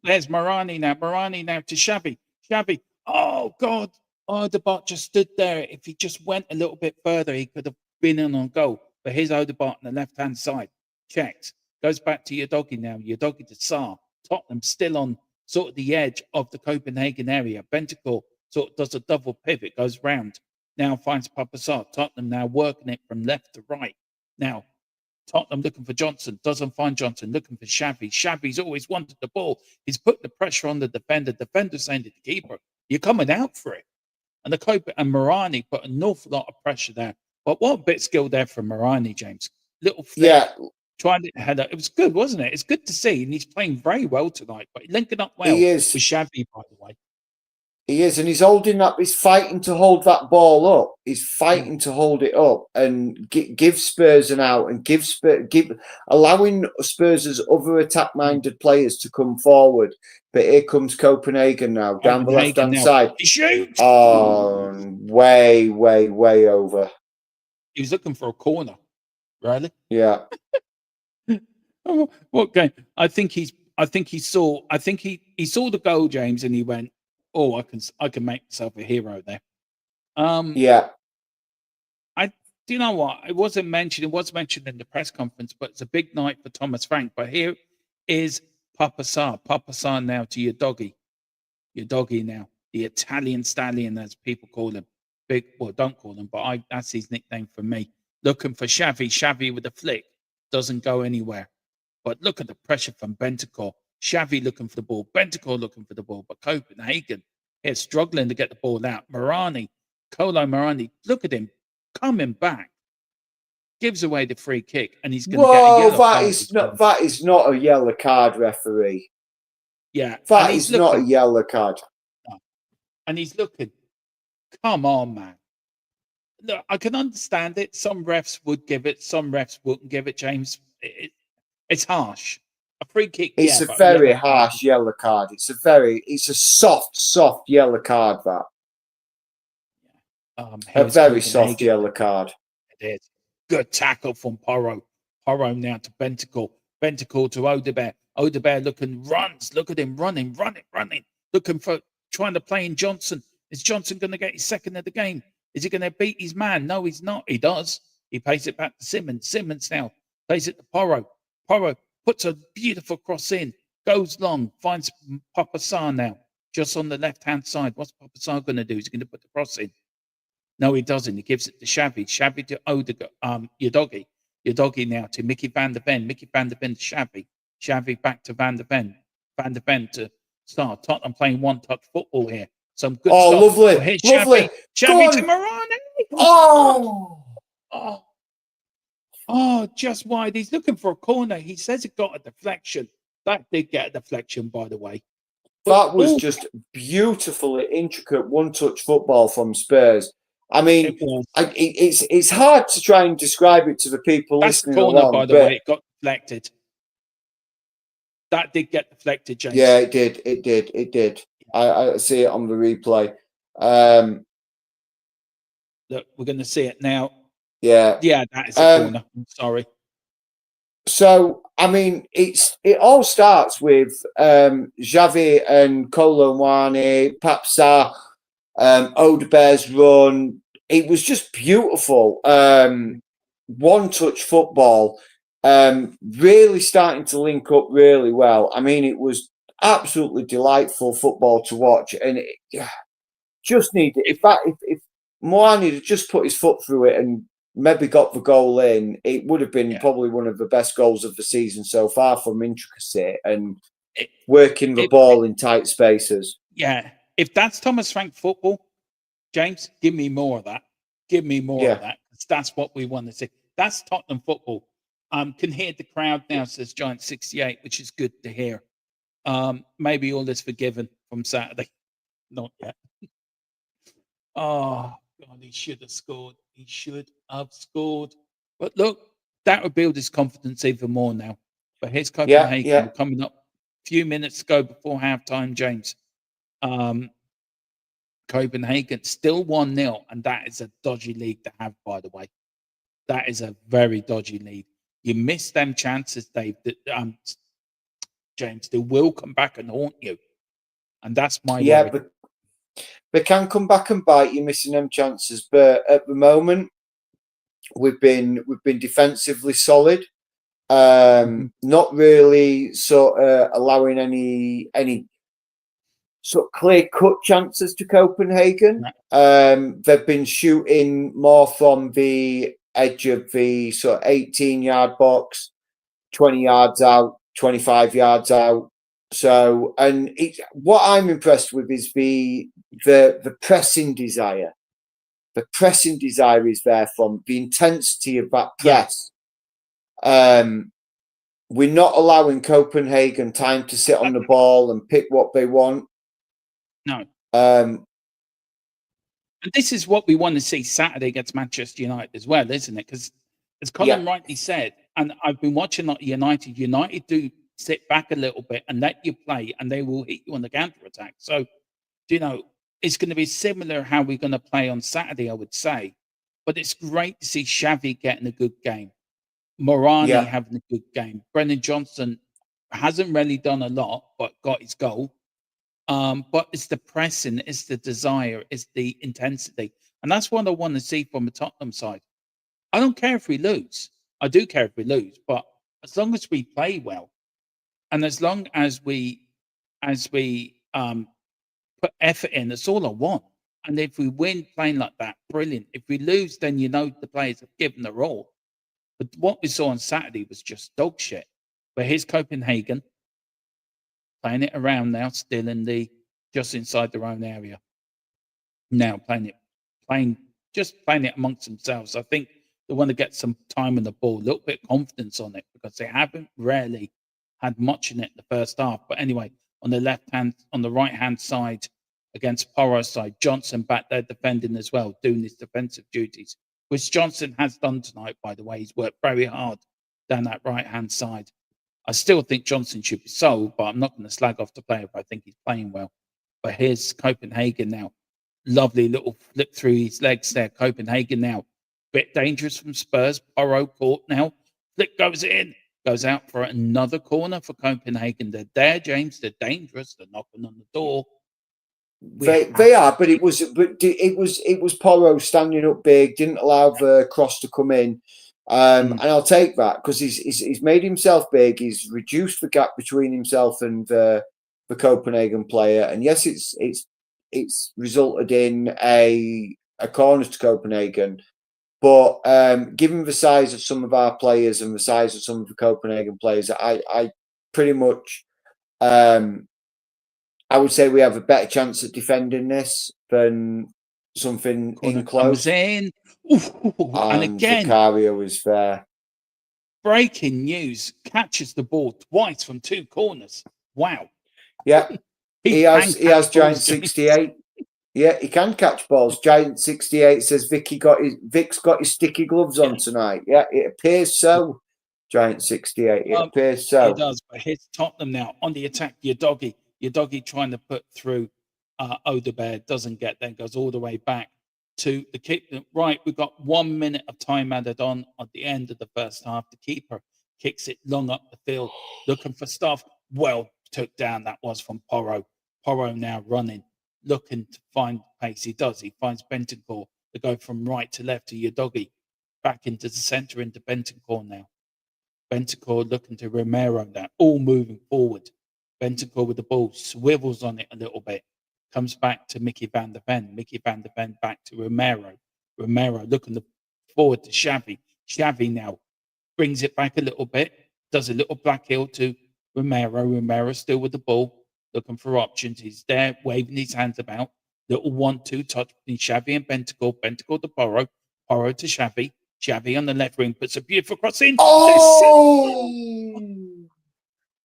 There's Morani now. Morani now to Xavi. Xavi. Oh, God. Odegaard just stood there. If he just went a little bit further, he could have been in on goal. But here's Odegaard on the left-hand side. Checks. Goes back to Udogie now. Udogie to Sarr. Tottenham still on sort of the edge of the Copenhagen area. Bentacle sort of does a double pivot. Goes round. Now finds Papasar. Tottenham now working it from left to right. Now, Tottenham looking for Johnson, doesn't find Johnson, looking for Xavi. Xavi's always wanted the ball. He's put the pressure on the defender. Defender saying to the keeper, you're coming out for it. And Morani put an awful lot of pressure there. But what a bit of skill there from Morani, James. Little flick, trying to head up. It was good, wasn't it? It's good to see. And he's playing very well tonight. But linking up well with Xavi, by the way. He is, and he's holding that. He's fighting to hold that ball up. He's fighting to hold it up and give Spurs an out and allowing Spurs' other attack-minded players to come forward. But here comes Copenhagen now down the left-hand side. He shoots. Oh, way over. He was looking for a corner. Really? Yeah. What game? I think he saw the goal, James, and he went, "Oh, I can make myself a hero there." Yeah. Do you know what? It was mentioned in the press conference, but it's a big night for Thomas Frank. But here is Papa Sarr now to your doggy now, the Italian stallion, as people call him. Don't call him, but that's his nickname for me. Looking for Xavi with a flick, doesn't go anywhere. But look at the pressure from Bentancur. Xavi looking for the ball, Bentancur looking for the ball, but Copenhagen is struggling to get the ball out. Kolo Marani, look at him coming back, gives away the free kick, and he's going to get a yellow card. That is not a yellow card, referee. Yeah, that is not a yellow card. No. And he's looking. Come on, man. Look, I can understand it. Some refs would give it, some refs wouldn't give it. James, it's harsh. A free kick. It's a very harsh yellow card. It's a soft yellow card. That. A very soft yellow card. It is. Good tackle from Porro. Porro now to Bentancur. Bentancur to Odobert. Odobert runs. Look at him running. Looking for trying to play in Johnson. Is Johnson going to get his second of the game? Is he going to beat his man? No, he's not. He does. He plays it back to Simmons. Simmons now plays it to Porro. Porro puts a beautiful cross in. Goes long. Finds Papa Sarr now. Just on the left-hand side. What's Papa Sarr going to do? Is he going to put the cross in? No, he doesn't. He gives it to Xavi. Xavi to Udogie. Udogie now to Mickey van der Ven. Mickey van der Ven to Xavi. Xavi back to Van der Ven. Van der Ven to Sarr. Tottenham playing one-touch football here. Some good stuff. Lovely. Xavi to Marani. Oh, just wide. He's looking for a corner. He says it got a deflection. That did get a deflection, by the way. That was just beautifully intricate one-touch football from Spurs. I mean, it's hard to try and describe it to the people listening corner, along. By the way, it got deflected. That did get deflected, James. Yeah, it did. I see it on the replay. Look, we're going to see it now. Yeah, that is a corner. I'm sorry. So, I mean, it all starts with Xavi and Kolo Muani, Papa Sarr, Odebert's run. It was just beautiful. One-touch football. Really starting to link up really well. I mean, it was absolutely delightful football to watch, and it just needed. If Muani had just put his foot through it and maybe got the goal in, it would have been probably one of the best goals of the season so far from intricacy and working the ball in tight spaces. Yeah, if that's Thomas Frank football, James, give me more of that. Give me more of that. That's what we want to see. That's Tottenham football. Can hear the crowd now, says Giant 68, which is good to hear. Maybe all is forgiven from Saturday. Not yet. Oh, God, he should have scored. He should have scored. But look, that would build his confidence even more now. But here's Copenhagen coming up a few minutes ago before halftime, James. Copenhagen still 1-0, and that is a dodgy lead to have, by the way. That is a very dodgy lead. You miss them chances, Dave. James, they will come back and haunt you. And that's my worry. But they can come back and bite you, missing them chances. But at the moment, we've been defensively solid. Not really allowing any sort of clear-cut chances to Copenhagen. They've been shooting more from the edge of the sort of 18-yard box, 20 yards out, 25 yards out. So, and what I'm impressed with is the pressing desire. The pressing desire is there from the intensity of that press. We're not allowing Copenhagen time to sit on the ball and pick what they want. No. Um, And this is what we want to see Saturday against Manchester United as well, isn't it? Because as Colin rightly said, and I've been watching United, United do sit back a little bit and let you play, and they will hit you on the counter attack. So, it's going to be similar how we're going to play on Saturday, I would say. But it's great to see Xavi getting a good game, Morani having a good game. Brennan Johnson hasn't really done a lot, but got his goal. But it's the pressing, it's the desire, it's the intensity. And that's what I want to see from the Tottenham side. I don't care if we lose. I do care if we lose, but as long as we play well, and as long as we put effort in, that's all I want. And if we win playing like that, brilliant. If we lose, then the players have given their all. But what we saw on Saturday was just dog shit. But here's Copenhagen playing it around now, still just inside their own area. Now playing it amongst themselves. I think they want to get some time on the ball, a little bit of confidence on it, because they haven't rarely had much in it in the first half. But anyway, on the right hand side against Porro's side, Johnson back there defending as well, doing his defensive duties, which Johnson has done tonight, by the way. He's worked very hard down that right hand side. I still think Johnson should be sold, but I'm not going to slag off the player if I think he's playing well. But here's Copenhagen now. Lovely little flip through his legs there. Copenhagen now. Bit dangerous from Spurs. Porro caught now. Flick goes in. Goes out for another corner for Copenhagen. They're there, James. They're dangerous. They're knocking on the door. They are, but it was Porro standing up big, didn't allow the cross to come in. And I'll take that because he's made himself big. He's reduced the gap between himself and the Copenhagen player. And yes, it's resulted in a corner to Copenhagen. But given the size of some of our players and the size of some of the Copenhagen players, I pretty much I would say we have a better chance at defending this than something in close. And again, Vicario is there. Breaking news: catches the ball twice from 2 corners. Wow. Yeah, he has Giant 68. Yeah, he can catch balls. Giant 68 says Vic's got his sticky gloves on tonight. Yeah, it appears so. Giant 68. It appears so. It does. But here's Tottenham now on the attack. Your doggy trying to put through Odegaard, doesn't get there, goes all the way back to the kick. Right, we've got 1 minute of time added on at the end of the first half. The keeper kicks it long up the field, looking for stuff. Well took down, that was from Porro. Porro now running, looking to find pace. He does. He finds Bentancur to go from right to left to your doggy, back into the centre into Bentancur now. Bentancur looking to Romero now, all moving forward. Bentancur with the ball, swivels on it a little bit, comes back to Mickey van der Ven. Mickey van der Ven back to Romero. Romero looking forward to Xavi. Xavi now brings it back a little bit, does a little black heel to Romero. Romero still with the ball, looking for options. He's there, waving his hands about. Little 1-2 touch between Xavi and Bentancur. Bentancur to Porro. Porro to Xavi. Xavi on the left wing puts a beautiful cross in.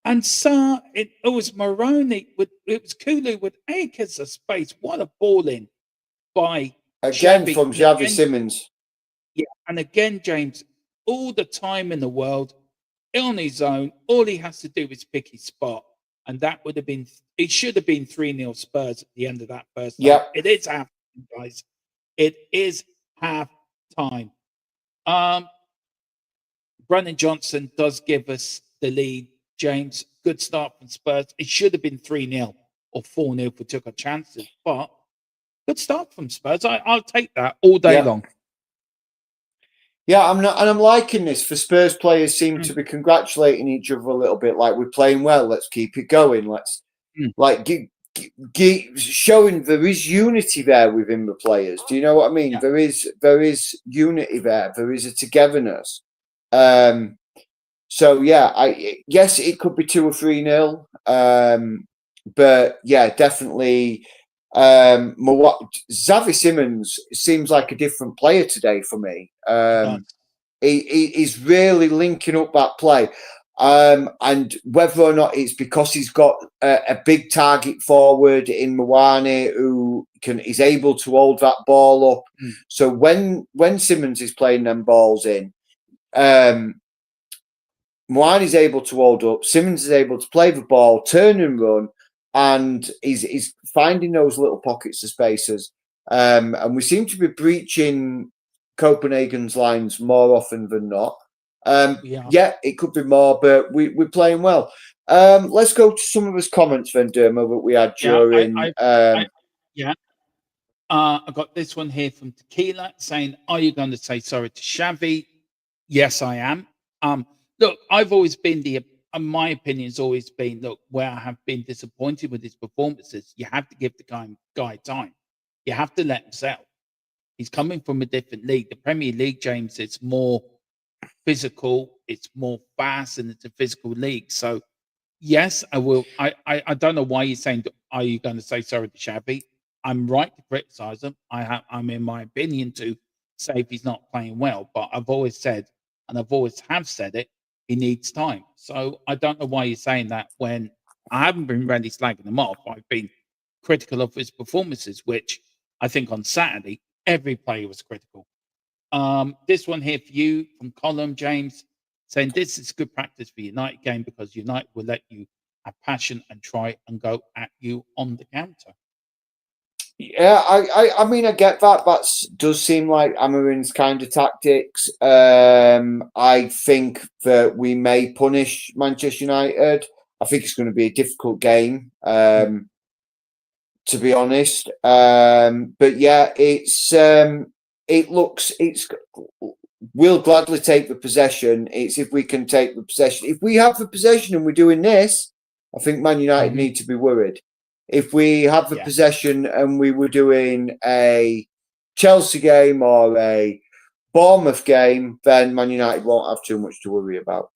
And so it was Moroni it was Kulu with acres of space. What a ball in by Xavi. From Xavi Simons. Yeah, and again, James, all the time in the world, on his own, all he has to do is pick his spot. And that would have been, it should have been 3-0 Spurs at the end of that first half. It is half time, guys. It is half time. Brennan Johnson does give us the lead. James, good start from Spurs. It should have been 3-0 or 4-0 if we took our chances, but good start from Spurs. I'll take that all day long. Yeah, I'm liking this. For Spurs players seem to be congratulating each other a little bit, like we're playing well. Let's keep it going. Let's showing there is unity there within the players. Do you know what I mean? Yeah. There is unity there. There is a togetherness. So yeah, yes, it could be 2 or 3-0. But yeah, definitely. Xavi Simons seems like a different player today for me. He's really linking up that play. And whether or not it's because he's got a big target forward in Mwane who is able to hold that ball up. So when Simmons is playing them balls in, Mwane is able to hold up. Simmons is able to play the ball, turn and run, and he's finding those little pockets of spaces. And we seem to be breaching Copenhagen's lines more often than not. Yeah, it could be more, but we're playing well. Let's go to some of his comments then, Dermo, that we had during. I got this one here from Tequila saying, "Are you going to say sorry to Xavi?" Yes, I am. Look, I've always been my opinion's always been, look, where I have been disappointed with his performances, you have to give the guy time. You have to let him settle. He's coming from a different league. The Premier League, James, it's more physical, it's more fast, and it's a physical league. So, yes, I will. I don't know why you're saying, are you going to say sorry to Xavi? I'm right to criticize him. I'm in my opinion to say if he's not playing well, but I've always said, and I've always have said it, he needs time. So I don't know why you're saying that when I haven't been really slagging him off. I've been critical of his performances, which I think on Saturday every player was critical. This one here for you from Colin James saying this is good practice for United game because United will let you have passion and try and go at you on the counter. Yeah, I mean, I get that. That does seem like Amarin's kind of tactics. I think that we may punish Manchester United. I think it's going to be a difficult game, to be honest. But yeah, we'll gladly take the possession. It's if we can take the possession. If we have the possession and we're doing this, I think Man United need to be worried. If we have the possession and we were doing a Chelsea game or a Bournemouth game, then Man United won't have too much to worry about.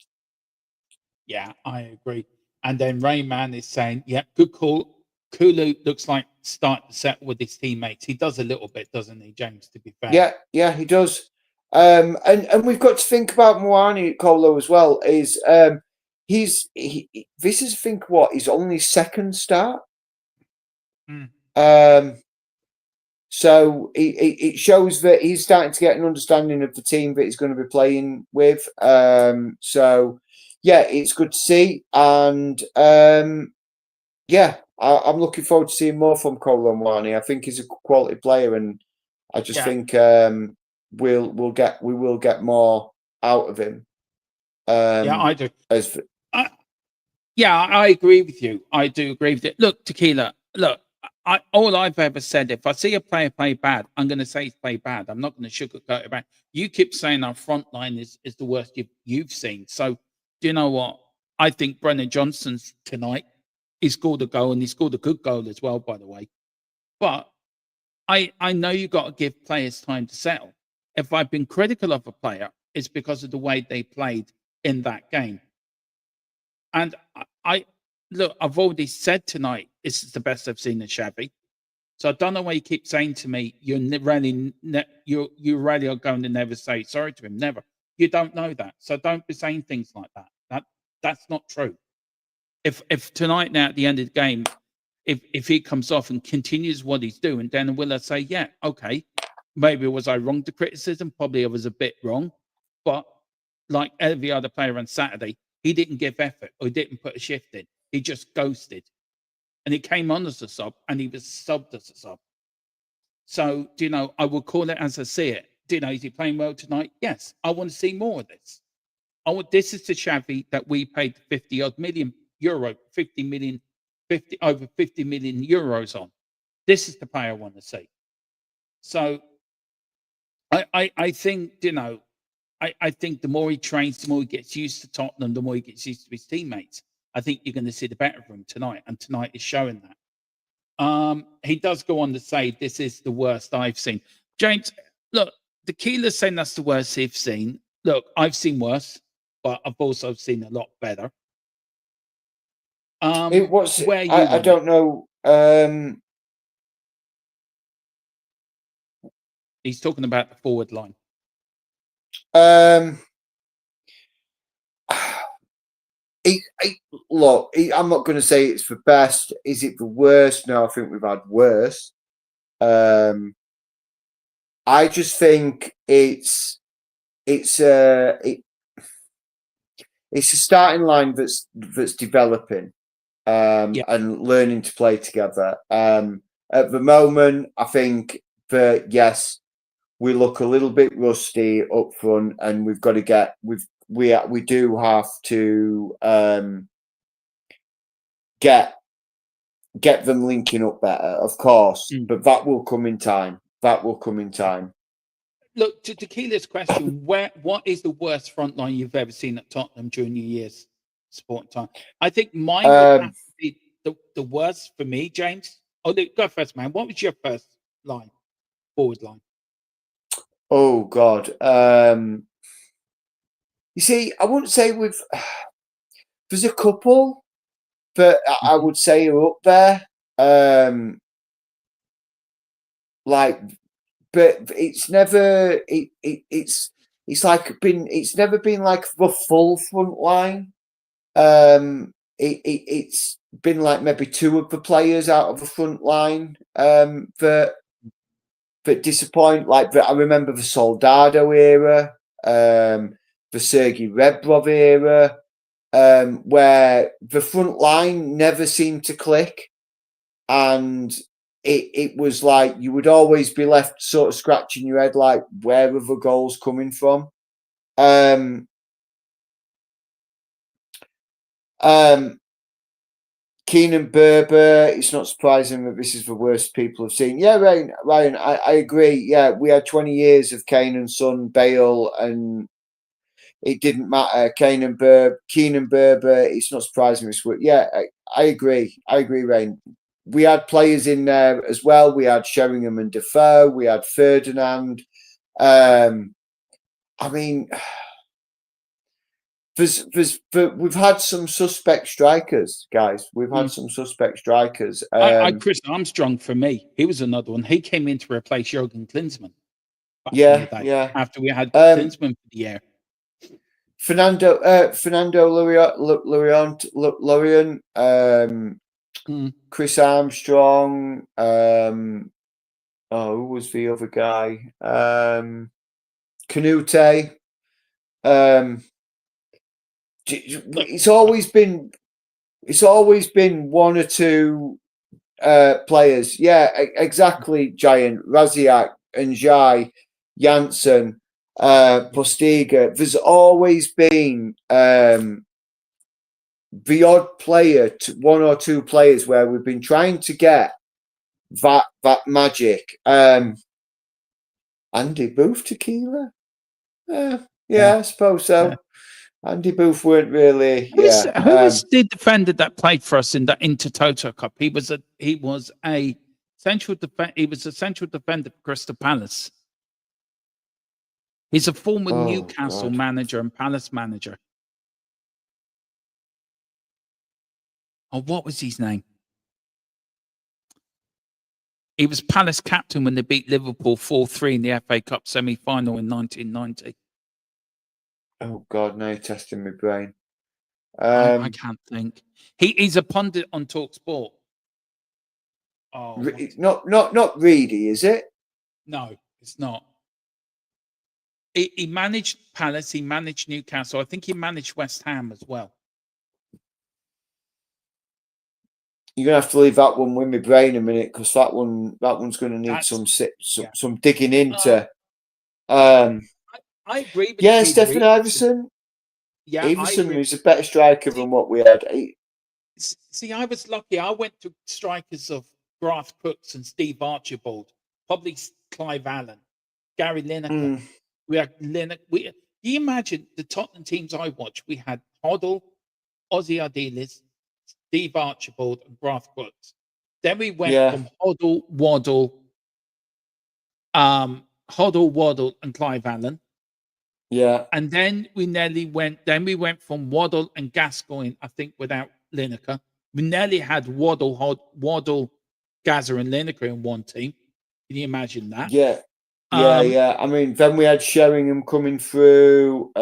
Yeah, I agree. And then Rayman is saying, yeah, good call. Kulu looks like starting to settle with his teammates. He does a little bit, doesn't he, James, to be fair? Yeah, he does. And we've got to think about Mwane Kolo as well. This is I think his only second start. So it shows that he's starting to get an understanding of the team that he's going to be playing with. So yeah, it's good to see, and yeah, I'm looking forward to seeing more from Kolo Mwane. I think he's a quality player, and I just think we will get more out of him. Yeah, I do. I agree with you. I do agree with it. Look, Tequila, look, all I've ever said, if I see a player play bad, I'm going to say he's played bad. I'm not going to sugarcoat it back. You keep saying our front line is the worst you've seen. So, do you know what? I think Brennan Johnson's tonight, he scored a goal, and he scored a good goal as well, by the way. But I know you got to give players time to settle. If I've been critical of a player, it's because of the way they played in that game. And look, I've already said tonight this is the best I've seen in Xavi. So I don't know why you keep saying to me you really are going to never say sorry to him. Never. You don't know that, so don't be saying things like that. That's not true. If tonight now at the end of the game, if he comes off and continues what he's doing, then will I say, yeah, okay, maybe was I wrong to criticism? Probably I was a bit wrong, but like every other player on Saturday, he didn't give effort or he didn't put a shift in. He just ghosted. And he came on as a sub and he was subbed as a sub. So, I will call it as I see it. Is he playing well tonight? Yes. I want to see more of this. This is the Xavi that we paid 50 odd million euro, 50 million, over 50 million euros on. This is the player I want to see. So I think, I think the more he trains, the more he gets used to Tottenham, the more he gets used to his teammates. I think you're going to see the better of him tonight, and tonight is showing that. He does go on to say, this is the worst I've seen. James, look, the Keeler's saying that's the worst he's seen. Look, I've seen worse, but I've also seen a lot better. I don't know. He's talking about the forward line. Look, I'm not going to say it's the best. Is it the worst? No, I think we've had worse. I just think it's a starting line that's developing and learning to play together. At the moment, I think that yes, we look a little bit rusty up front, and we've got to get we do have to get them linking up better, of course, but that will come in time. That will come in time. Look, to Keela's question, what is the worst front line you've ever seen at Tottenham during your years sport time? I think mine would have to be the worst for me, James. Oh, go first, man. What was your first line, forward line? Oh God. You see, I wouldn't say there's a couple that I would say are up there. But it's never it's never been like the full front line. It's been like maybe two of the players out of the front line that disappoint. Like I remember the Soldado era, the Sergei Rebrov era, where the front line never seemed to click, and it was like you would always be left sort of scratching your head, like where are the goals coming from? Keenan Berber, it's not surprising that this is the worst people have seen. Yeah, Ryan, I agree. Yeah, we had 20 years of Kane and Son, Bale, and it didn't matter. Keenan Berber, it's not surprising this week. Yeah, I agree. I agree, Ryan. We had players in there as well. We had Sheringham and Defoe. We had Ferdinand. I mean, we've had some suspect strikers, guys. We've had some suspect strikers. Chris Armstrong, for me, he was another one. He came in to replace Jurgen Klinsmann. Yeah. After we had Klinsmann for the year. Fernando Lorient, Chris Armstrong. Who was the other guy? Canute. It's always been one or two players. Yeah, exactly. Giant Raziak, Njai, Janssen, Postiga. There's always been the odd player, one or two players, where we've been trying to get that magic. Andy Booth tequila. Yeah, I suppose so. Yeah. Andy Booth weren't really. Who was the defender that played for us in the Intertoto Cup? He was a central defender. He was a central defender for Crystal Palace. He's a former Newcastle manager and Palace manager. Oh, what was his name? He was Palace captain when they beat Liverpool 4-3 in the FA Cup semi-final in 1990. Oh God, now you're testing my brain. I can't think. He's a pundit on TalkSport. Oh, not Reedy, is it? No, it's not. He managed Palace. He managed Newcastle. I think he managed West Ham as well. You're gonna have to leave that one with my brain a minute, because that one's going to need some digging into. I agree with you. Stefan Iverson. Yeah, Iverson is a better striker than what we had. See, I was lucky. I went to strikers of Garth Crooks and Steve Archibald, probably Clive Allen, Gary Lineker. We had Lineker. Do you imagine the Tottenham teams I watched? We had Hoddle, Ozzy Ardiles, Steve Archibald, and Garth Crooks. Then we went from Hoddle, Waddle, and Clive Allen. Yeah. And then we went from Waddle and Gascoigne, I think, without Lineker. We nearly had Waddle, Gazza, and Lineker in one team. Can you imagine that? Yeah. I mean, then we had Sheringham coming through.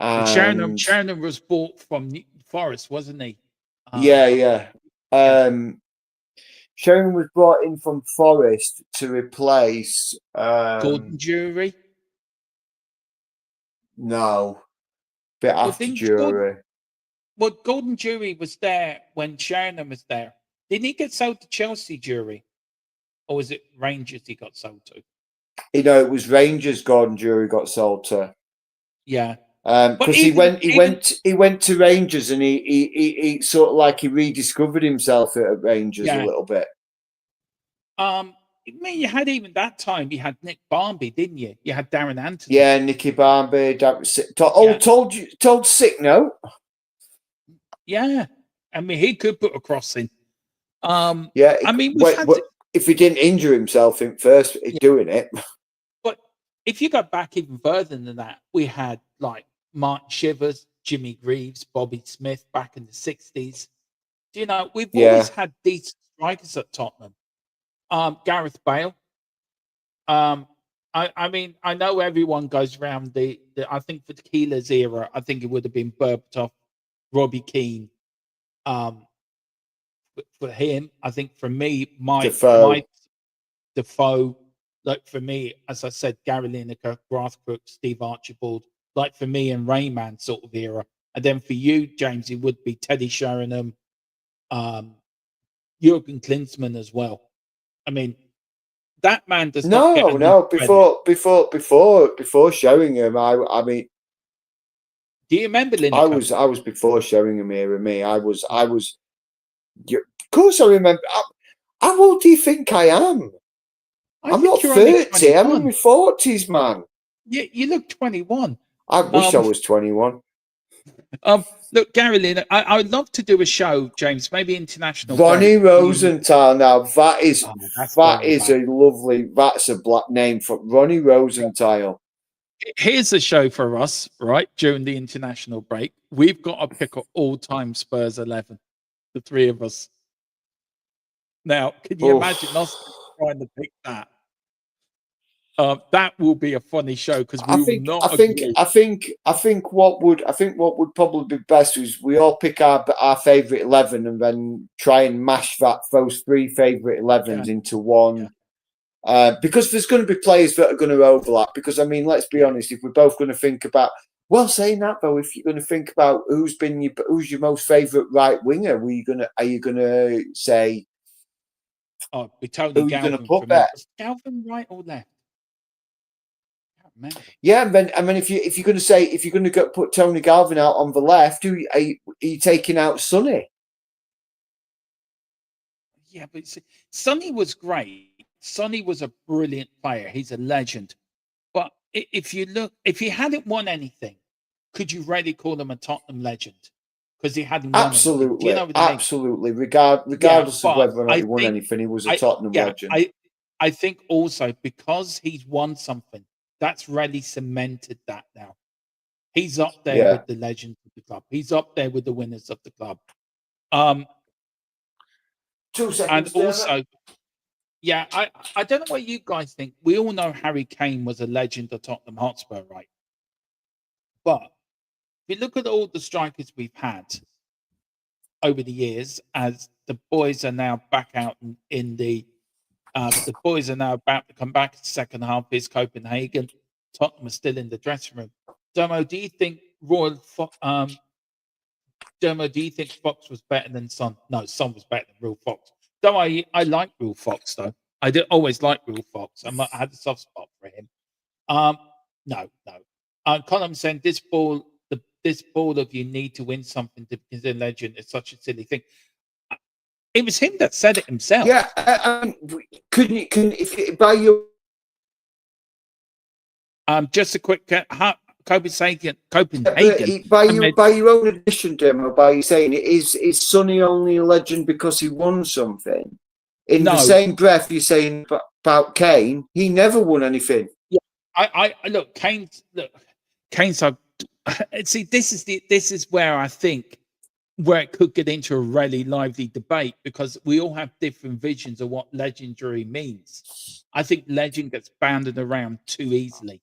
And Sheringham, and Sheringham was bought from Forest, wasn't he? yeah. Sheringham was brought in from Forest to replace Gordon Jury. No, bit Well, after Jury. Gordon Jury was there when Sheringham was there. Didn't he get sold to Chelsea Jury? Or was it Rangers he got sold to? You know, it was Rangers Gordon Jury got sold to. Yeah. Because he went to Rangers and he sort of like he rediscovered himself at Rangers a little bit. I mean, you had even that time. You had Nick Barmby, didn't you? You had Darren Anthony. Yeah, Nicky Barmby. Told sick note. Yeah, I mean, he could put a cross in. Yeah, I mean, if he didn't injure himself in first doing it. But if you go back even further than that, we had like Martin Shivers, Jimmy Greaves, Bobby Smith back in the 60s. You know, we've always had decent strikers at Tottenham. Gareth Bale. I mean, I know everyone goes around I think for Tequila's era, I think it would have been Berbatov, Robbie Keane. For him, I think for me, Mike Defoe, like for me, as I said, Gary Lineker, Garth Brooks, Steve Archibald, like for me and Rayman sort of era. And then for you, James, it would be Teddy Sheringham, Jurgen Klinsmann as well. I mean, that man does not get before Sheringham. I mean, do you remember Lineker? I was before Sheringham era. Me, I was. Of course, I remember. How old do you think I am? I'm not 30. I'm in my 40s, man. You look 21. I wish I was 21. Look, Gary Lineker, I would love to do a show, James, maybe international. Ronnie Rosenthal. Now that is a lovely. That's a black name for Ronnie Rosenthal. Here's a show for us, right? During the international break, we've got to pick an all-time Spurs 11, the three of us. Now, can you imagine us trying to pick that? That will be a funny show because I think what would probably be best is we all pick our favorite 11 and then try and mash those three favorite 11s into one. Because there's going to be players that are going to overlap. Because I mean, let's be honest, if we're both going to think about, well, saying that though, if you're going to think about who's your most favorite right winger, are you going to say? Oh, be Tony Galvin. Going to put that? Galvin right or left? Yeah, and then if you're going to put Tony Galvin out on the left, are you taking out Sonny? Yeah, but see, Sonny was great. Sonny was a brilliant player. He's a legend. But if he hadn't won anything, could you really call him a Tottenham legend? Because he hadn't won anything. Do you know what I mean? Absolutely. Regardless of whether or not he won anything, he was a Tottenham legend. I think also because he's won something, that's really cemented that now. He's up there with the legends of the club. He's up there with the winners of the club. 2 seconds. And also, I don't know what you guys think. We all know Harry Kane was a legend of Tottenham Hotspur, right? But if you look at all the strikers we've had over the years, as the boys are now back out in the boys are now about to come back. Second half is Copenhagen. Tottenham is still in the dressing room. Dermo, do you think do you think Fox was better than Son? No, Son was better than Real Fox. Though I like Real Fox, though. I did always like Real Fox. I had a soft spot for him. No. Colin saying this ball of you need to win something to be a legend is such a silly thing. It was him that said it himself. Yeah, if by your just a quick Copenhagen. By your own admission, Demo, by you saying is Sonny only a legend because he won something? In the same breath, you're saying about Kane, he never won anything. Yeah, I look, Kane's. See, this is where I think where it could get into a really lively debate because we all have different visions of what legendary means. I think legend gets banded around too easily.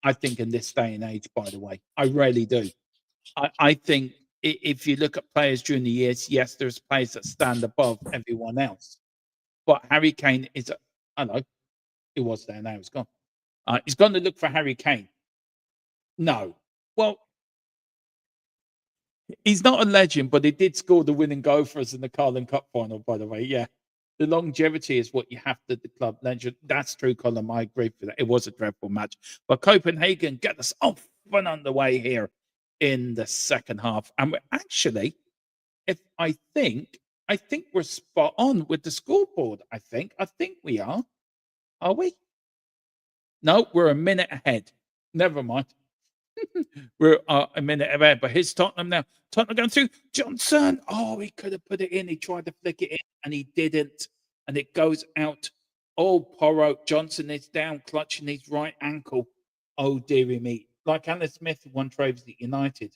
I think in this day and age, by the way, I really do. I think if you look at players during the years, yes, there's players that stand above everyone else. But Harry Kane is, I know, he was there, now he's gone. He's gone to look for Harry Kane. No. Well, he's not a legend, but he did score the winning goal for us in the Carling Cup final, by the way. Yeah. The longevity is what you have to the club legend. That's true, Colin. I agree with that. It was a dreadful match. But Copenhagen get us off and underway here in the second half. And we're actually, if I think we're spot on with the scoreboard. I think we are. Are we? No, we're a minute ahead. Never mind. We're a minute ahead. But here's Tottenham now. Tottenham going through. Johnson. Oh, he could have put it in. He tried to flick it in and he didn't. And it goes out. Oh, Porro. Johnson is down, clutching his right ankle. Oh, dearie me. Like Alan Smith won trophies at United.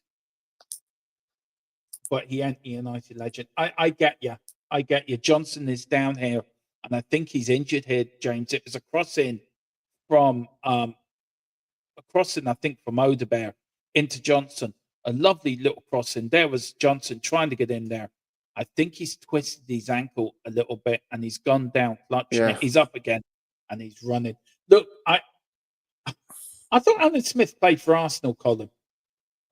But he ain't a United legend. I get you. I get you. Johnson is down here. And I think he's injured here, James. It was a crossing from I think, from Odebear into Johnson. A lovely little crossing. There was Johnson trying to get in there. I think he's twisted his ankle a little bit and he's gone down clutching it. He's up again and he's running. Look, I thought Alan Smith played for Arsenal, Colin.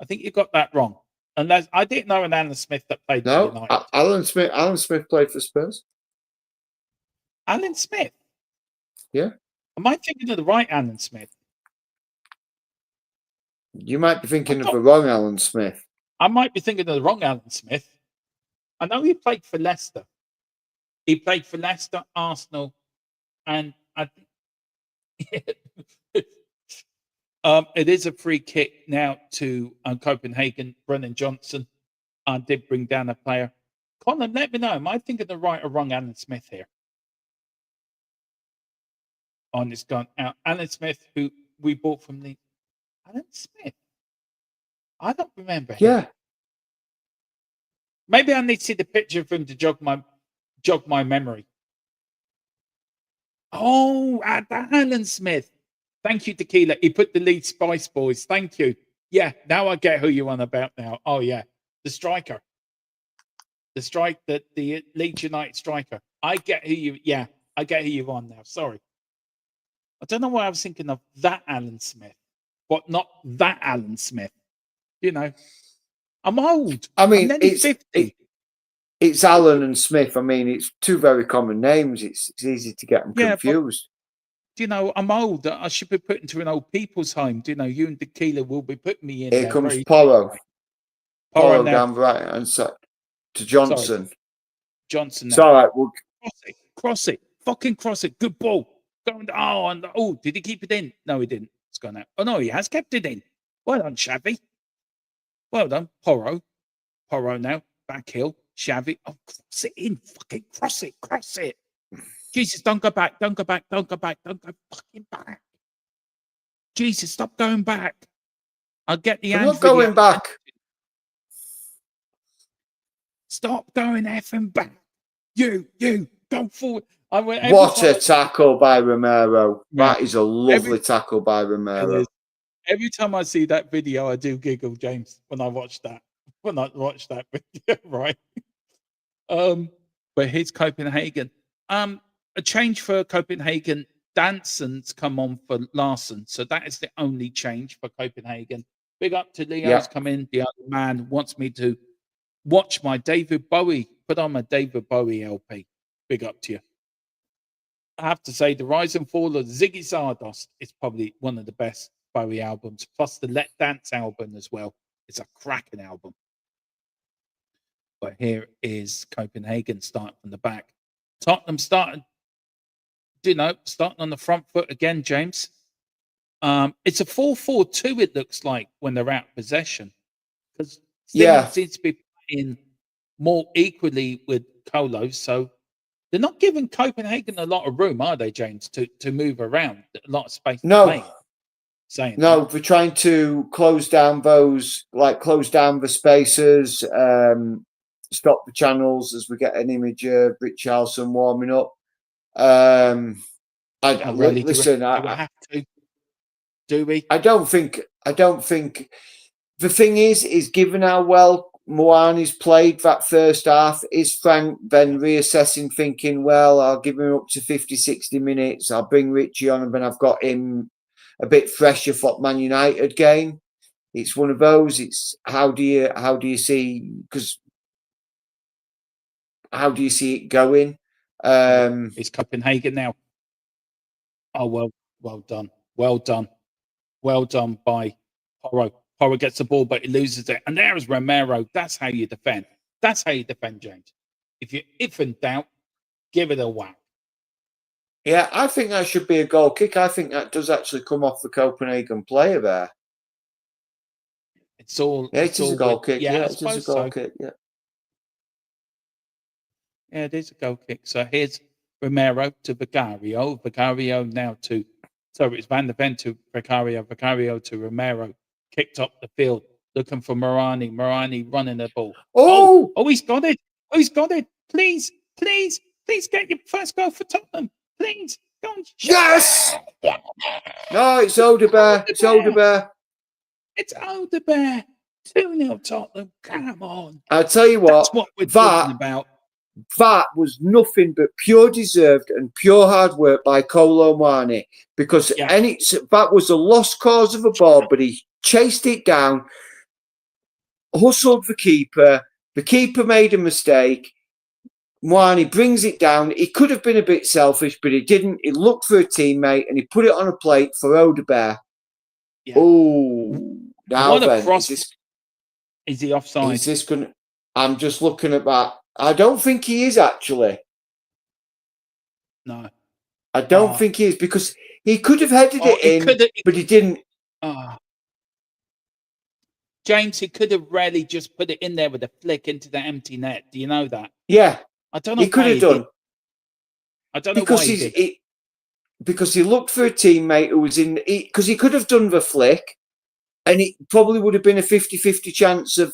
I think you got that wrong. Unless I didn't know an Alan Smith that played for United. Alan Smith played for Spurs. Alan Smith? Yeah. Am I thinking of the right Alan Smith? You might be thinking of the wrong Alan Smith. I might be thinking of the wrong Alan Smith. I know he played for Leicester. He played for Leicester, Arsenal, and I think it is a free kick now to Copenhagen. Brennan Johnson did bring down a player. Colin, let me know. Am I thinking the right or wrong Alan Smith here? On this gone out. Alan Smith, who we bought from the Alan Smith. I don't remember him. Yeah. Maybe I need to see the picture of him to jog my memory. Oh, the Alan Smith. Thank you, Tequila. He put the lead Spice Boys. Thank you. Yeah, now I get who you're on about now. Oh, yeah. The striker. The Leeds United striker. I get who you're on now. Sorry. I don't know why I was thinking of that Alan Smith, but not that Alan Smith. You know, I'm old. I mean, it's Alan and Smith. I mean, it's two very common names. It's easy to get them confused. But, you know, I'm old. I should be put into an old people's home. You know, you and Tequila will be putting me in. Here comes Porro. Porro down the right hand side to Johnson. Sorry. Johnson. It's all right. We'll cross it. Fucking cross it. Good ball. Did he keep it in? No, he didn't. It's gone out. Oh no, he has kept it in. Well done, Xavi. Well done, Porro. Porro now. Back heel. Xavi. Oh, cross it in. Fucking cross it. Jesus, don't go back. Don't go fucking back. Jesus, stop going back. I'll get the I'm not going back. Stop going effing back. You, go forward. What a tackle by Romero. Yeah. That is a lovely tackle by Romero. Every time I see that video, I do giggle, James, when I watch that video, right? But here's Copenhagen. A change for Copenhagen. Danson's come on for Larson. So that is the only change for Copenhagen. Big up to Leo's come in. The other man wants me to watch my David Bowie. Put on my David Bowie LP. Big up to you. I have to say, the Rise and Fall of Ziggy Stardust is probably one of the best Bowie albums, plus the Let Dance album as well. It's a cracking album. But here is Copenhagen starting from the back. Tottenham starting on the front foot again, James. It's a 4-4-2, it looks like, when they're out of possession. Because seems to be playing more equally with Colo, so they're not giving Copenhagen a lot of room, are they, James, to move around? A lot of space. No. To play. No, we're trying to close down the spaces, stop the channels as we get an image of Richarlison warming up. Do we have to? Do we? I don't think. The thing is given how well Moani's played that first half, is Frank then reassessing, thinking, well, I'll give him up to 50, 60 minutes. I'll bring Richie on, and then I've got him a bit fresher for Man United game. It's one of those. It's how do you see, because how do you see it going? It's Copenhagen now. Oh, well done. Well done by Porro. Porro gets the ball, but he loses it. And there is Romero. That's how you defend. That's how you defend, James. If in doubt, give it a whack. Yeah, I think that should be a goal kick. I think that does actually come off the Copenhagen player there. It's all. Yeah, it is a goal kick. Yeah, it is a goal kick. Yeah. Yeah, it is a goal kick. So here's Romero to Vicario. Vicario now to. So it's Van der Ven to Vicario. Vicario to Romero. Kicked up the field, looking for Morani. Morani running the ball. Oh, he's got it. Oh, he's got it. Please get your first goal for Tottenham. Please. Go on. Yes! No, it's Odebear. It's Odebear. It's Odebear. 2-0 Tottenham. Come on. I'll tell you what. That's what we're talking about. That was nothing but pure deserved and pure hard work by Kolo Muani, because that was a lost cause of a ball, but he chased it down, hustled the keeper. The keeper made a mistake. Muani brings it down. He could have been a bit selfish, but he didn't. He looked for a teammate and he put it on a plate for Odebear. Yeah. Oh, now what then, a cross! Is he offside? Is this going? I'm just looking at that. I don't think he is actually. No, I don't think he is, because he could have headed it in, but he didn't. James, he could have really just put it in there with a flick into the empty net. Do you know that? Yeah, I don't know. He could have done. I don't know why he did. Because he looked for a teammate who was in. Because he could have done the flick, and it probably would have been a 50-50 chance of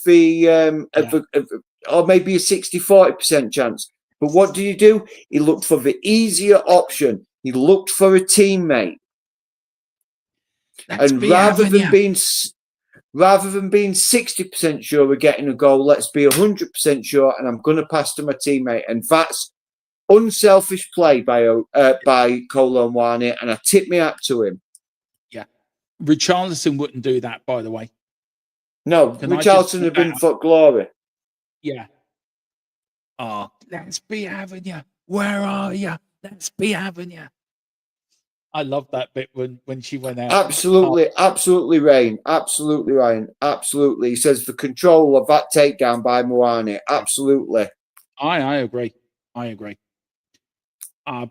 or maybe a 60-40% chance. But what do? He looked for the easier option. He looked for a teammate. And rather than being 60% sure we're getting a goal, let's be 100% sure, and I'm going to pass to my teammate. And that's unselfish play by Kolo Muani, and I tip my hat to him. Yeah. Richarlison wouldn't do that, by the way. No, Richarlison had been for glory. Yeah. Oh, let's be having you. Where are you? Let's be having you. I love that bit when she went out. Absolutely, Rain. Absolutely, Ryan. Absolutely. He says the control of that takedown by Muani. Absolutely. I agree.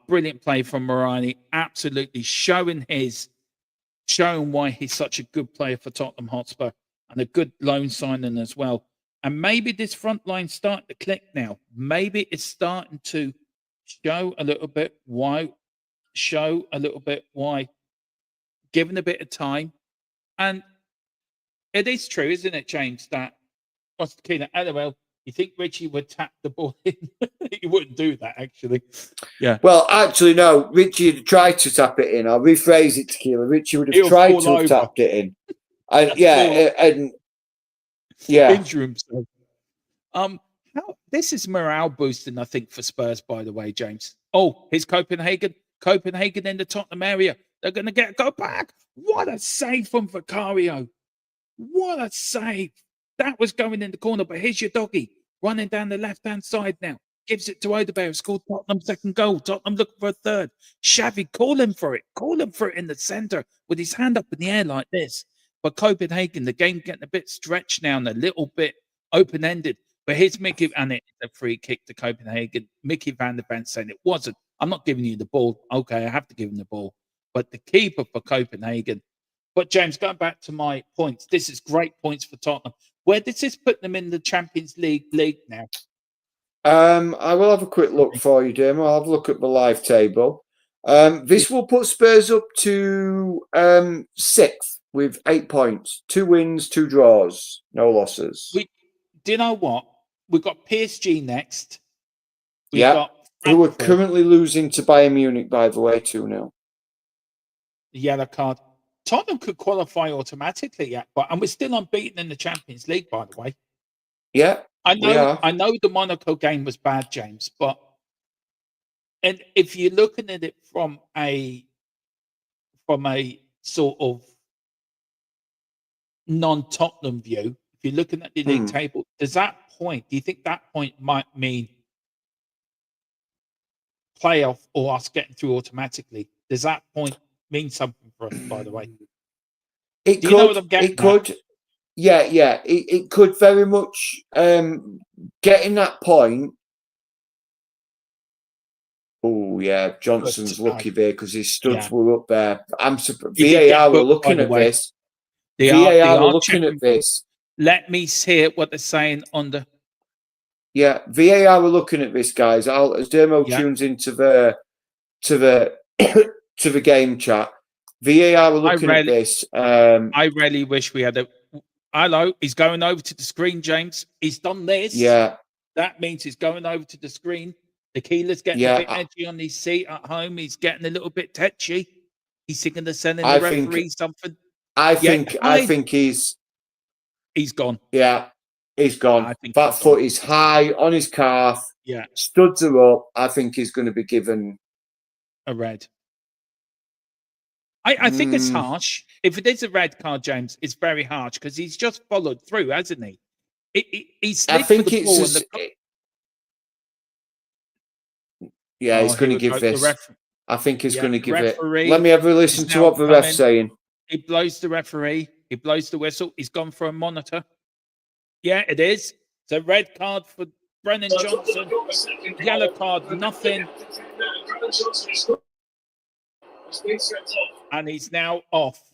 Brilliant play from Morani. Absolutely showing why he's such a good player for Tottenham Hotspur, and a good loan signing as well. And maybe this front line starting to click now. Maybe it's starting to show a little bit why. Given a bit of time. And it is true, isn't it, James, that LOL, you think Richie would tap the ball in? He wouldn't do that, actually. Yeah. Well, actually, no. Richie had tried to tap it in. I'll rephrase it, Tequila. Richie would have tried to have tapped it in. Injure himself. This is morale boosting, I think, for Spurs, by the way, James. Oh, here's Copenhagen. Copenhagen in the Tottenham area. They're going to go back. What a save from Vicario. What a save. That was going in the corner, but here's your doggy running down the left-hand side now. Gives it to Odebear, scored Tottenham's second goal. Tottenham looking for a third. Xavi, call him for it. Call him for it in the centre with his hand up in the air like this. But Copenhagen, the game getting a bit stretched now and a little bit open-ended. But here's Mickey, and it's a free kick to Copenhagen. Mickey van der Ven saying it wasn't. I'm not giving you the ball. Okay, I have to give him the ball. But the keeper for Copenhagen. But James, going back to my points, this is great points for Tottenham. Where does this put them in the Champions League now? I will have a quick look for you, Damo. I'll have a look at the live table. This will put Spurs up to 6th with 8 points. 2 wins, 2 draws, no losses. Do you know what? We've got PSG next. Who are currently losing to Bayern Munich, by the way, 2-0. The yellow card. Tottenham could qualify automatically, and we're still unbeaten in the Champions League, by the way. Yeah, we are. I know the Monaco game was bad, James, and if you're looking at it from a sort of non-Tottenham view, if you're looking at the league table, do you think that point might mean playoff or us getting through automatically? Does that point mean something for us, by the way? It Do could. you know what I'm getting It could. at? Yeah. It could very much getting that point. Oh yeah, Johnson's lucky there because his studs were up there. I'm surprised. VAR were looking at this. VAR were looking at this. Let me hear what they're saying on the. Yeah, VAR were looking at this, guys. As Dermo tunes into the to the game chat, VAR were looking at this. I really wish we had a. Hello, he's going over to the screen, James. He's done this. Yeah, that means he's going over to the screen. The Keeler's getting a bit edgy on his seat at home. He's getting a little bit tetchy. He's thinking of sending the referee something. I think he's gone. Yeah, he's gone. I think that foot is high on his calf. Yeah, studs are up. I think he's going to be given a red. I think it's harsh. If it is a red card, James, it's very harsh because he's just followed through, hasn't he? He slid for the ball. Yeah, he's going to give this. I think he's going to give it. Let me have a listen to what the ref's saying. He blows the referee. He blows the whistle. He's gone for a monitor. Yeah, it is. It's a red card for Brennan Johnson. Yellow card, nothing. And he's now off.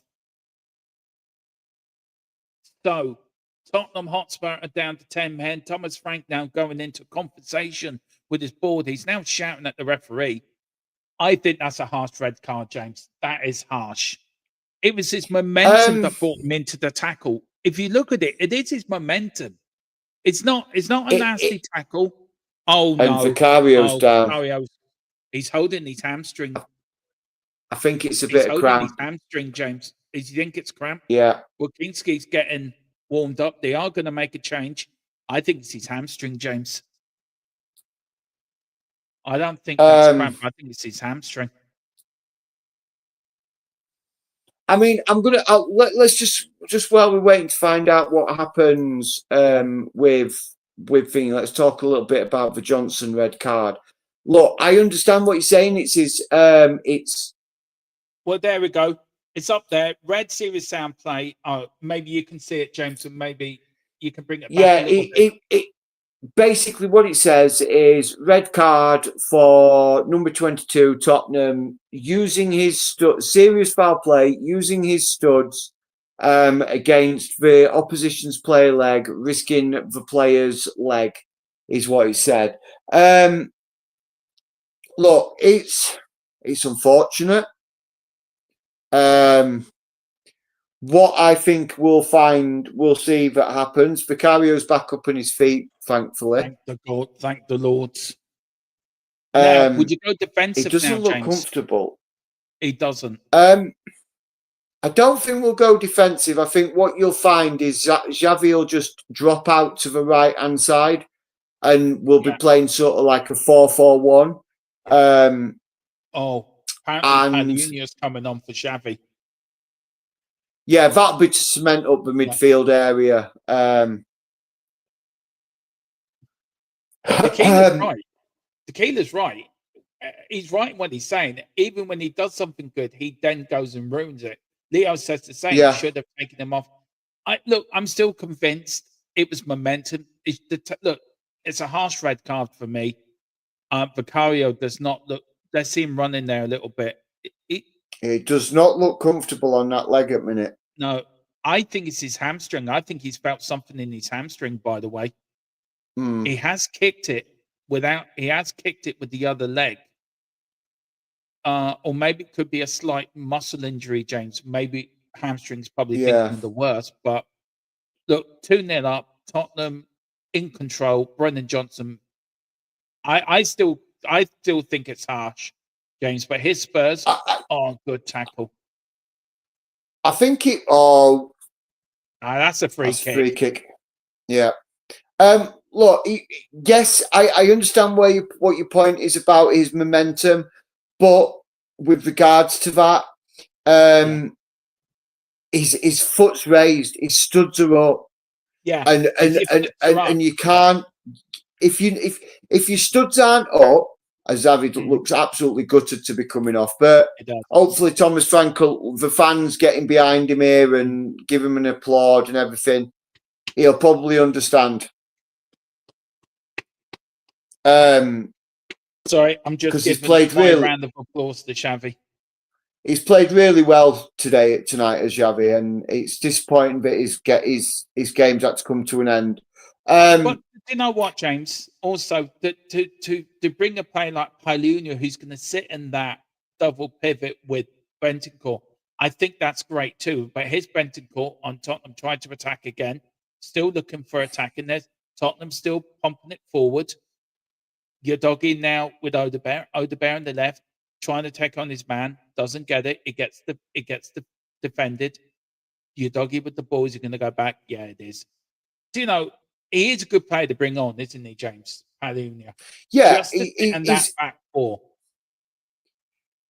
So, Tottenham Hotspur are down to 10 men. Thomas Frank now going into conversation with his board. He's now shouting at the referee. I think that's a harsh red card, James. That is harsh. It was his momentum that brought him into the tackle. If you look at it, it is his momentum. It's not a nasty tackle. Oh, no. And Vicario's down. Vicario's, he's holding his hamstring. I think it's a bit of cramp. His hamstring, James. Do you think it's cramp? Yeah. Well, Kinski's getting warmed up. They are going to make a change. I think it's his hamstring, James. I don't think that's cramp. I think it's his hamstring. I mean, let's just while we're waiting to find out what happens with thing. Let's talk a little bit about the Johnson red card. Look, I understand what you're saying. It's his. Well, there we go. It's up there. Red serious sound play. Maybe you can see it, James, and maybe you can bring it back. Yeah, it basically what it says is red card for number 22 Tottenham using his serious foul play, using his studs against the opposition's player leg, risking the player's leg, is what it said. Look, it's unfortunate. What I think we'll see that happens. Vicario's back up on his feet, thankfully. Thank the Lords. Now, would you go defensive? He doesn't look James? comfortable. He doesn't. I don't think we'll go defensive. I think what you'll find is that Xavi will just drop out to the right hand side, and we'll be playing sort of like a 4-4-1. Apparently Junior's coming on for Xavi. Yeah, that'll be to cement up the midfield area. Tequila's right. Tequila's right. He's right in what he's saying. Even when he does something good, he then goes and ruins it. Leo says the same. He should have taken him off. I'm still convinced it was momentum. It's a harsh red card for me. Vicario does not look. Let's see him run in there a little bit. It does not look comfortable on that leg at minute. No, I think it's his hamstring. I think he's felt something in his hamstring, by the way. He has kicked it with the other leg. Or maybe it could be a slight muscle injury, James. Maybe hamstring's probably thinking the worst. But look, 2-0 up, Tottenham in control, Brennan Johnson. I still think it's harsh, James, but his Spurs, good tackle. I think it. Oh, That's a free that's kick. Free kick. Yeah. Look, yes, I understand what your point is about his momentum, but with regards to that, his foot's raised, his studs are up, Yeah, and you can't if your studs aren't up, as David looks absolutely gutted to be coming off, but hopefully Thomas Frankel, the fans getting behind him here and give him an applaud and everything, he'll probably understand. Sorry, I'm just giving a round of applause to Xavi. He's played really well tonight as Xavi, and it's disappointing that his game's had to come to an end. But you know what, James? Also, to bring a player like Paulino, who's going to sit in that double pivot with Bentancur, I think that's great too. But here's Bentancur on Tottenham trying to attack again, still looking for attacking. There's Tottenham still pumping it forward. Your doggy now with Odegaard on the left, trying to take on his man, doesn't get it. It gets defended. Your doggy with the ball, is he going to go back? Yeah, it is. Do you know, he is a good player to bring on, isn't he, James? Paulino. Yeah, just and that back four.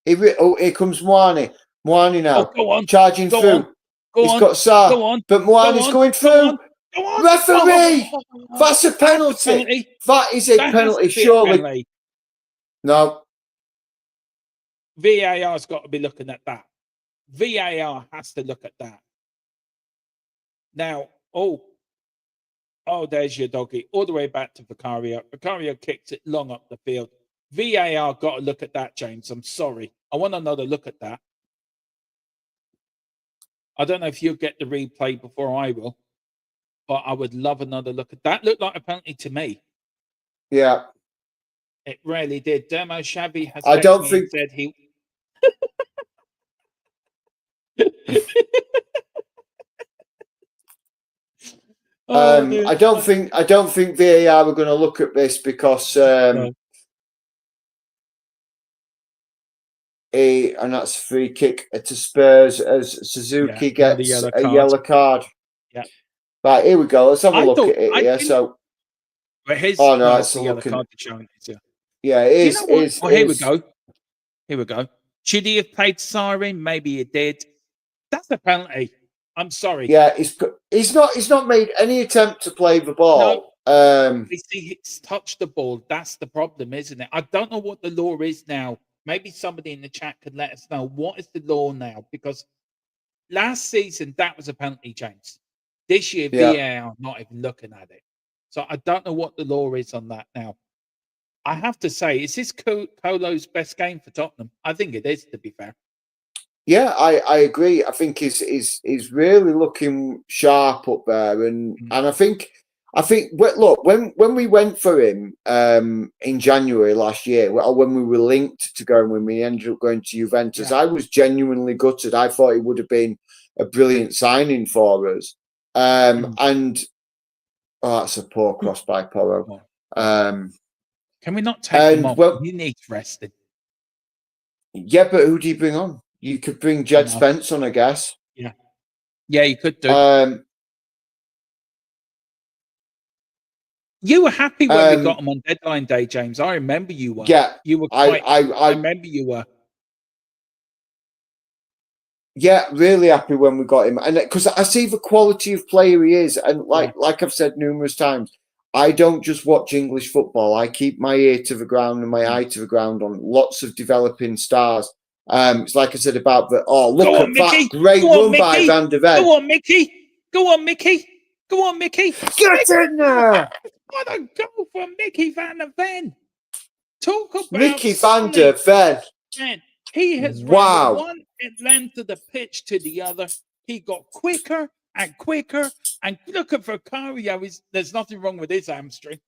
Here comes Mwani. Mwani now, go on, charging through. He's got Sarr, but Mwani's going through. Referee! That's a penalty. That is a penalty, surely. No. VAR's got to be looking at that. VAR has to look at that. Now, there's your doggy. All the way back to Vicario. Vicario kicks it long up the field. VAR got to look at that, James. I'm sorry. I want another look at that. I don't know if you'll get the replay before I will, but I would love another look at that. Looked like a penalty to me. Yeah. It really did. Dermo Xavi has said he... I don't think VAR are going to look at this because and that's free kick to Spurs as Suzuki gets a yellow card. Yeah. Right, here we go. Let's have a look at it here. So, it's a yellow card to show it. Yeah, it is. Here we go. Here we go. Should he have played Sarri? Maybe he did. That's a penalty. I'm sorry. Yeah, he's not made any attempt to play the ball. No, he's touched the ball. That's the problem, isn't it? I don't know what the law is now. Maybe somebody in the chat could let us know what is the law now, because last season that was a penalty, James. This year, VAR not even looking at it. So I don't know what the law is on that now. I have to say, is this Colo's best game for Tottenham? I think it is, to be fair. Yeah, I agree. I think he's really looking sharp up there, and I think look, when we went for him in January last year, or when we were linked to going, when we ended up going to Juventus, I was genuinely gutted. I thought it would have been a brilliant signing for us. And that's a poor cross by Porro. Can we not take him off? Well, he needs rested. Yeah, but who do you bring on? You could bring Jed Spence on, I guess. Yeah, you could do. You were happy when we got him on deadline day, James. I remember you were. Yeah, you were. I remember you were. Yeah, really happy when we got him, and because I see the quality of player he is, and like I've said numerous times, I don't just watch English football. I keep my ear to the ground and my eye to the ground on lots of developing stars. It's like I said about the look at that great run by Van der Ven. Go on, Mickey. Go on, Mickey. Go on, Mickey. Get in there. What a goal for Mickey Van der Ven. Talk about Mickey Van der Ven. Man, he has run one length of the pitch to the other. He got quicker and quicker. And look at Vicario. There's nothing wrong with his hamstring.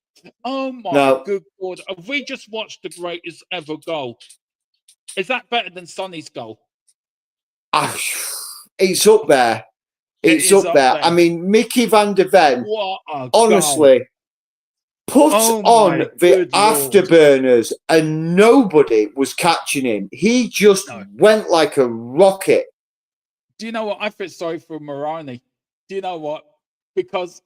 Oh my good God. Have we just watched the greatest ever goal? Is that better than Sonny's goal? It's up there. It's up there. I mean, Mickey Van der Ven, honestly, put on the afterburners and nobody was catching him. He just went like a rocket. Do you know what? I feel sorry for Morani. Do you know what? Because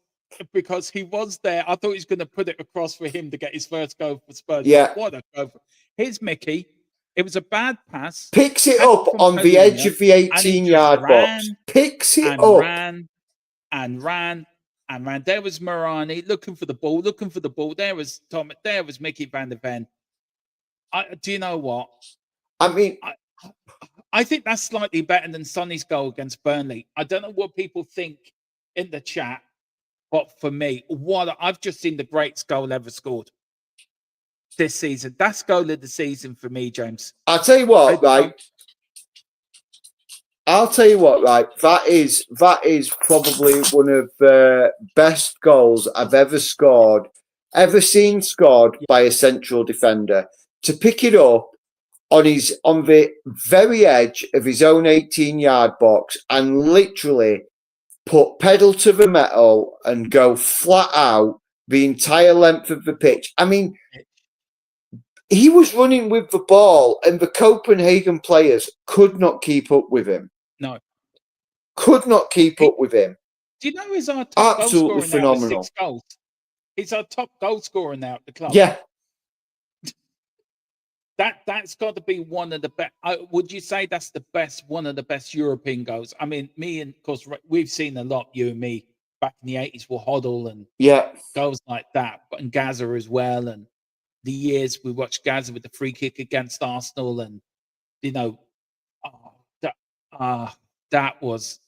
he was there. I thought he was going to put it across for him to get his first goal for Spurs. Yeah. What a goal. Here's Mickey. It was a bad pass. Picks it Had up from on the edge Paulinho, of the and he just 18-yard box. ran Picks it and up. ran and ran and ran. There was Morani looking for the ball. There was Tom. There was Mickey van der Ven. Do you know what? I mean, I think that's slightly better than Sonny's goal against Burnley. I don't know what people think in the chat, but for me, I've just seen the greatest goal ever scored this season. That's goal of the season for me, James. I'll tell you what, right? That is probably one of the best goals I've ever seen scored by a central defender. To pick it up on the very edge of his own 18-yard box and literally put pedal to the metal and go flat out the entire length of the pitch. I mean, he was running with the ball and the Copenhagen players could not keep up with him. No. Could not keep up with him. Do you know he's our top Absolutely goal scorer phenomenal. now with 6 goals? He's our top goal scorer now at the club. Yeah. That's got to be one of the best. Would you say that's one of the best European goals? I mean, me and, of course, we've seen a lot, you and me, back in the 80s with Hoddle and goals like that, and Gaza as well. And the years we watched Gaza with the free kick against Arsenal, and, you know, that was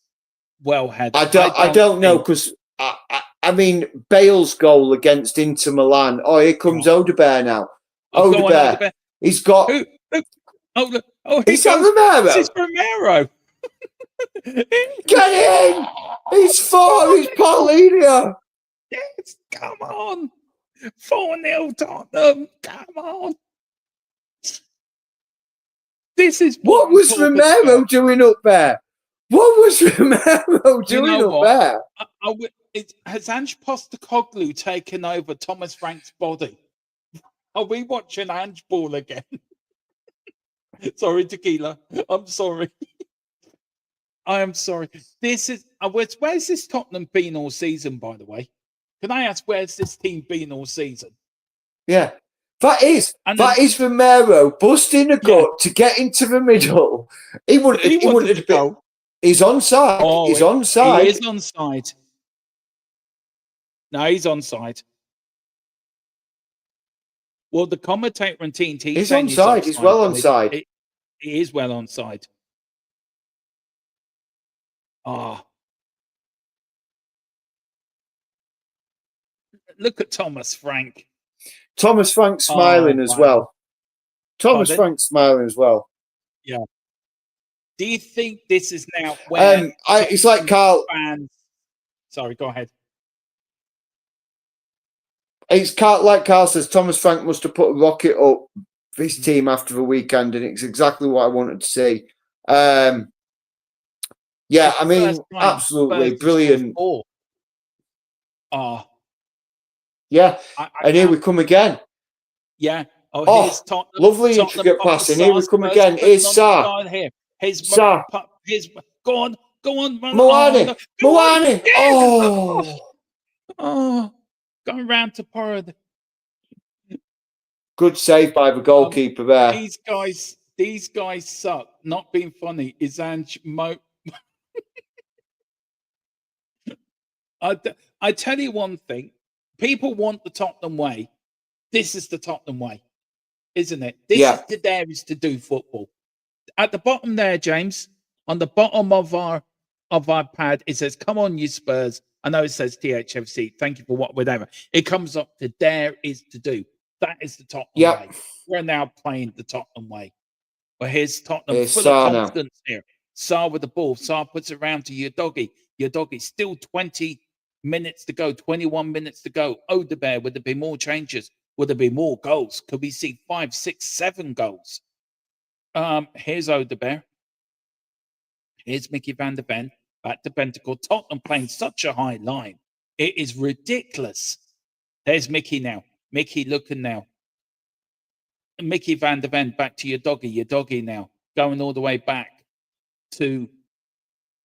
well headed. I don't know, because, I mean, Bale's goal against Inter Milan. Oh, here comes Odegaard now. Odegaard. He's got. He's Romero. This is Romero. Get in! He's 4. He's Paulinho. Yes, come on. 4-0 Tottenham. Come on. This is what was Romero doing up there? What was Romero doing up there? Has Ange Postecoglou taken over Thomas Frank's body? Are we watching Ange ball again? Sorry, Tequila. I'm sorry. I am sorry. This is where's this Tottenham been all season, by the way? Can I ask where's this team been all season? Yeah. That is Romero busting a gut to get into the middle. He wouldn't have been. He's onside. Oh, he's onside. He is onside. No, he's onside. Well, the commentator on TNT... He's onside. He's well onside. He is well onside. Look at Thomas Frank. Thomas Frank smiling as well. Thomas Frank smiling as well. Yeah. Do you think this is now when... it's like Carl... Fans... Sorry, go ahead. It's like Carl says, Thomas Frank must have put a rocket up this team after the weekend, and it's exactly what I wanted to see. I mean, absolutely brilliant. Yeah, and here we come again. Yeah. Here's Tottenham. Lovely intricate passing. Here we come again. Here's Sarr. Here's Sarr. Go on. Moani. Oh. Going round to Porro. Good save by the goalkeeper there. These guys suck. Not being funny. Is Ange I tell you one thing. People want the Tottenham way. This is the Tottenham way, isn't it? This is to do football. At the bottom there, James, on the bottom of our pad, it says, "Come on, you Spurs." I know it says THFC. Thank you for whatever. It comes up to dare is to do. That is the Tottenham way. We're now playing the Tottenham way. Well, here's Tottenham full of confidence here. Sarr with the ball. Sarr puts it around to your doggy. Your doggy. Still 20 minutes to go. 21 minutes to go. Odegaard, would there be more changes? Would there be more goals? Could we see 5, 6, 7 goals? Here's Odegaard. Here's Mickey van der Ven. Back to Pentacle. Tottenham playing such a high line. It is ridiculous. There's Mickey now. Mickey looking now. Mickey van der Ven back to your doggy. Your doggy now. Going all the way back to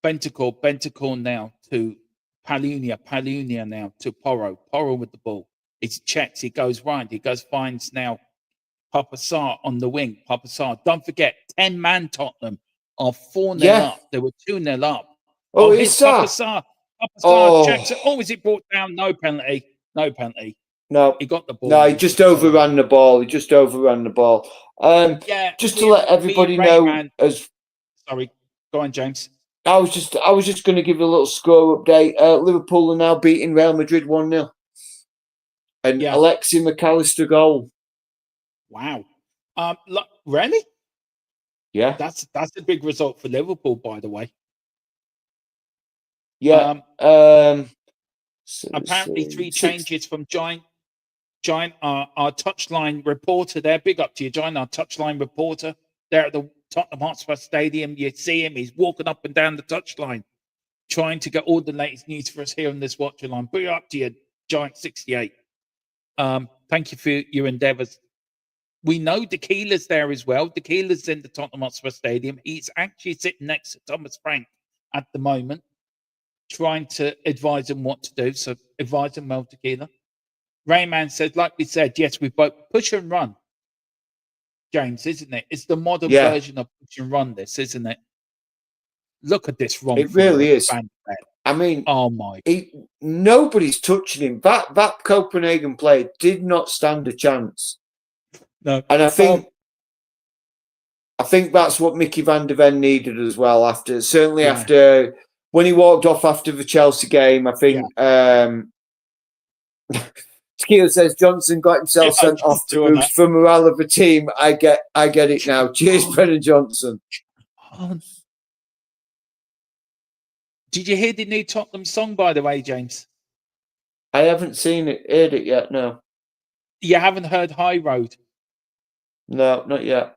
Bentancur now to Palunia now to Porro with the ball. He checks, he goes right, finds now Papa Sarr on the wing. Papa Sarr, don't forget, 10-man Tottenham are 4-0 up. They were 2-0 up. Oh, Here's it's Papa that. Sarr. Papa Sarr checks it. Oh, is it brought down? No penalty. No, He got the ball. No, he just overran the ball. Just to let everybody know, sorry, go on, James. I was just going to give a little score update. Liverpool are now beating Real Madrid 1-0, and Alexis McAllister goal. Wow. Really? Yeah. That's a big result for Liverpool, by the way. Yeah. Apparently, 3 changes from Giant, our touchline reporter there. Big up to you, Giant, our touchline reporter there at the Tottenham Hotspur Stadium. You see him; he's walking up and down the touchline, trying to get all the latest news for us here on this Watchalong. Big up to you, Giant 68. Thank you for your endeavours. We know Tequila's there as well. Tequila's in the Tottenham Hotspur Stadium. He's actually sitting next to Thomas Frank at the moment, trying to advise him what to do. So advise him well, Tequila. Rayman says, like we said, yes, we both push and run, James, isn't it? It's the modern version of push and run, this, isn't it? Look at this run. It really is. I mean, oh my. Nobody's touching him. That Copenhagen player did not stand a chance. No. And I think that's what Mickey van der Ven needed as well. After when he walked off after the Chelsea game, I think Tequila says Johnson got himself sent off to boost for morale of the team. I get it now. Cheers, Brennan Johnson. Did you hear the new Tottenham song, by the way, James? I haven't heard it yet. No. You haven't heard High Road? No, not yet.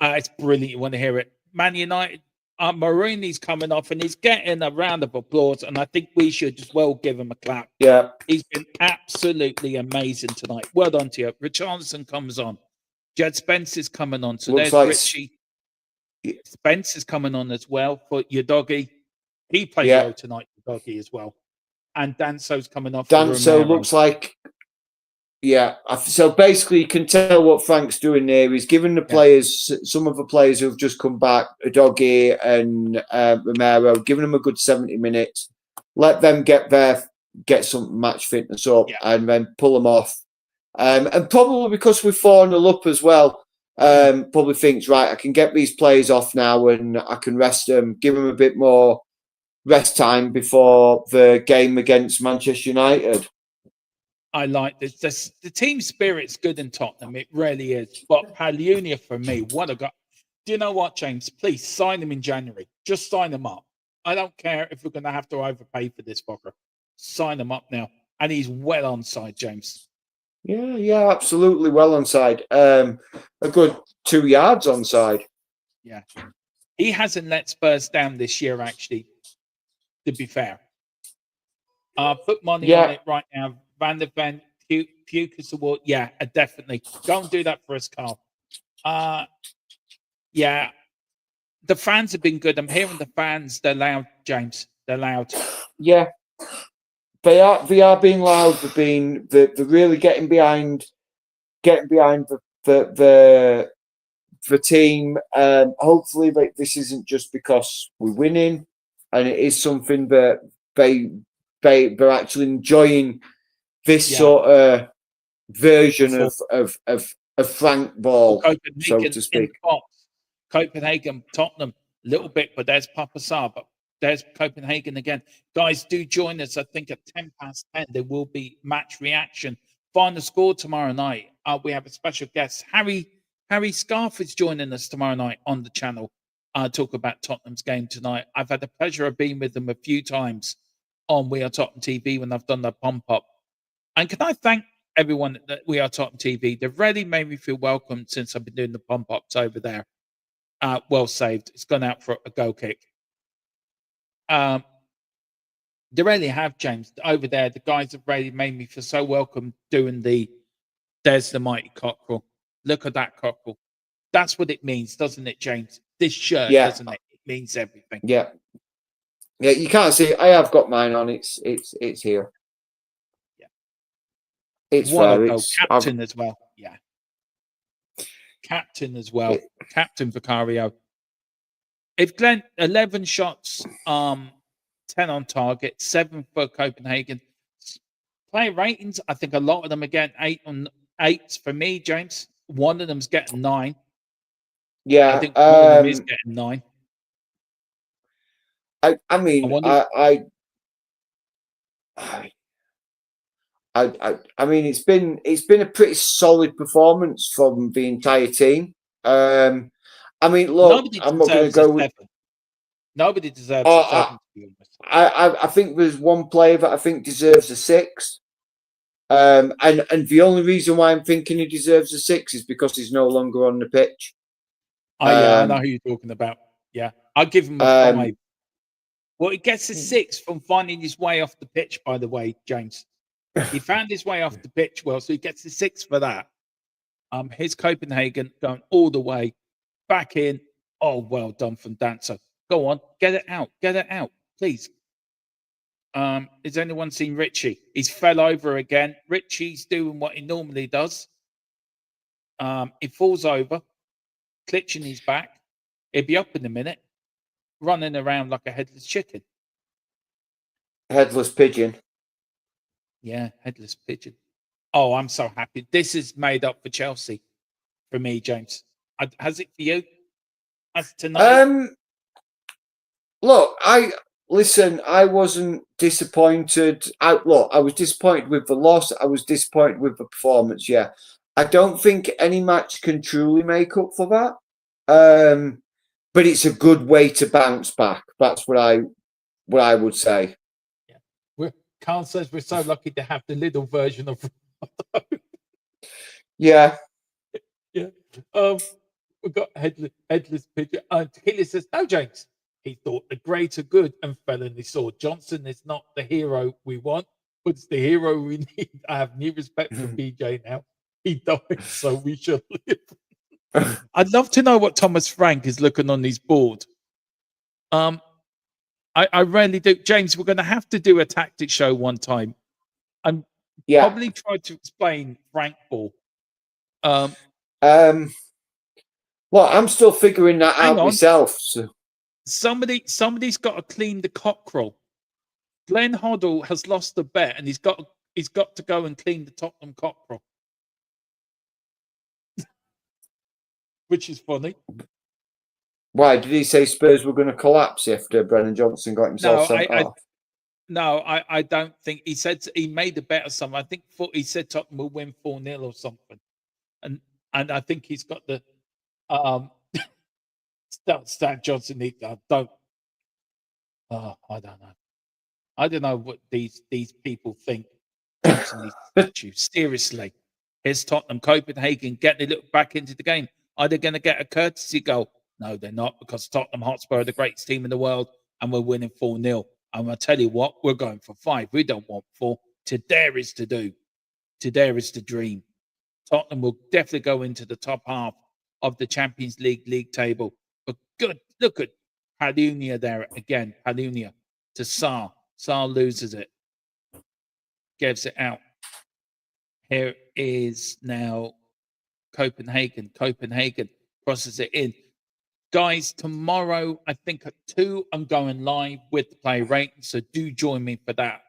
It's brilliant. You want to hear it? Man United, Marooni's coming off and he's getting a round of applause. And I think we should as well give him a clap. Yeah. He's been absolutely amazing tonight. Well done to you. Richarlison comes on. Jed Spence is coming on. So there's Richie. Spence is coming on as well for your doggy. He played well tonight, your doggy as well. And Danso's coming off. Danso looks like... Yeah, so basically you can tell what Frank's doing there. He's giving the players, some of the players who've just come back, Udogie and Romero, giving them a good 70 minutes. Let them get some match fitness up and then pull them off. And probably because we've 4-0 up as well, probably thinks, right, I can get these players off now and I can rest them, give them a bit more rest time before the game against Manchester United. I like this. The team spirit's good in Tottenham. It really is. But Palunia, for me, what a guy. Do you know what, James? Please sign him in January. Just sign him up. I don't care if we're going to have to overpay for this fucker. Sign him up now. And he's well on side, James. Yeah, absolutely well on side. A good 2 yards on side. Yeah. He hasn't let Spurs down this year, actually, to be fair. Put money on it right now. Van der Ven, Pukas Award. Yeah, definitely. Go and do that for us, Carl. Yeah. The fans have been good. I'm hearing the fans. They're loud, James. They're loud. Yeah. They are being loud. They're really getting behind the team. Hopefully this isn't just because we're winning, and it is something that they're actually enjoying this sort of version of Frank ball, so to speak. Copenhagen, Tottenham, a little bit, but there's Papa Sarr, but there's Copenhagen again. Guys, do join us. I think at 10:10 there will be match reaction. Final score tomorrow night. We have a special guest. Harry Scarf is joining us tomorrow night on the channel. Talk about Tottenham's game tonight. I've had the pleasure of being with them a few times on We Are Tottenham TV when I've done the pump up. And can I thank everyone that We Are Tottenham TV? They've really made me feel welcome since I've been doing the pump ups over there. Well saved. It's gone out for a goal kick. They really have, James. Over there, the guys have really made me feel so welcome doing there's the mighty cockerel. Look at that cockerel. That's what it means, doesn't it, James? This shirt, doesn't it? It means everything. Yeah. Yeah, you can't see it. I have got mine on. It's here. Yeah. It's What there. a goal. It's Captain as well. Yeah. Captain as well. Captain Vicario. If Glenn 11 shots, 10 on target, 7 for Copenhagen. Player ratings, I think a lot of them are getting 8 on 8s for me, James. One of them's getting 9. Yeah. I think one of them is getting 9. I mean, I mean, it's been a pretty solid performance from the entire team. I mean, look, Nobody I'm not going to deserves a go. 7. Nobody deserves a 7, to be honest. I think there's one player that I think deserves a 6. And the only reason why I'm thinking he deserves a 6 is because he's no longer on the pitch. Oh yeah, I know who you're talking about. Yeah, I'll give him a 5. Well, he gets a 6 from finding his way off the pitch. By the way, James, he found his way off the pitch well, so he gets a 6 for that. His Copenhagen going all the way back in. Oh, well done from Dancer. Go on, get it out, please. Has anyone seen Richie? He's fell over again. Richie's doing what he normally does. He falls over, clutching his back. He'll be up in a minute, running around like a headless chicken. Headless pigeon. Yeah, headless pigeon. Oh, I'm so happy. This is made up for Chelsea for me, James. Has it for you? As tonight? Look, I wasn't disappointed. I was disappointed with the loss. I was disappointed with the performance. Yeah, I don't think any match can truly make up for that. But it's a good way to bounce back. That's what I would say. Yeah, Carl says we're so lucky to have the little version of. Yeah. Yeah. We've got headless pigeon. Tequila says, no, James. He thought the great are good and fell in his sword. Johnson is not the hero we want, but it's the hero we need. I have new respect for BJ now. He died, so we should live. I'd love to know what Thomas Frank is looking on his board. I really do. James, we're going to have to do a tactic show one time. And probably try to explain Frank ball. Well, I'm still figuring that out myself. So. Somebody's got to clean the cockerel. Glenn Hoddle has lost the bet, and he's got to go and clean the Tottenham cockerel, which is funny. Why did he say Spurs were going to collapse after Brennan Johnson got himself sent off? No, I don't think he said he made a bet or something. I think he said Tottenham will win 4-0 or something, and I think he's got the Stan Johnson. Don't. Oh, I don't know. I don't know what these people think. Johnson needs to seriously. Here's Tottenham, Copenhagen getting a little back into the game. Are they going to get a courtesy goal? No, they're not, because Tottenham Hotspur are the greatest team in the world, and we're winning 4-0. I'm going to tell you what, we're going for 5. We don't want 4. To dare is to do. To dare is to dream. Tottenham will definitely go into the top half of the Champions League table. But good, look at Palunia there again. Palunia to Sarr. Sarr loses it. Gives it out. Here is now Copenhagen. Copenhagen crosses it in. Guys, tomorrow, I think at 2, I'm going live with the play rating. So do join me for that.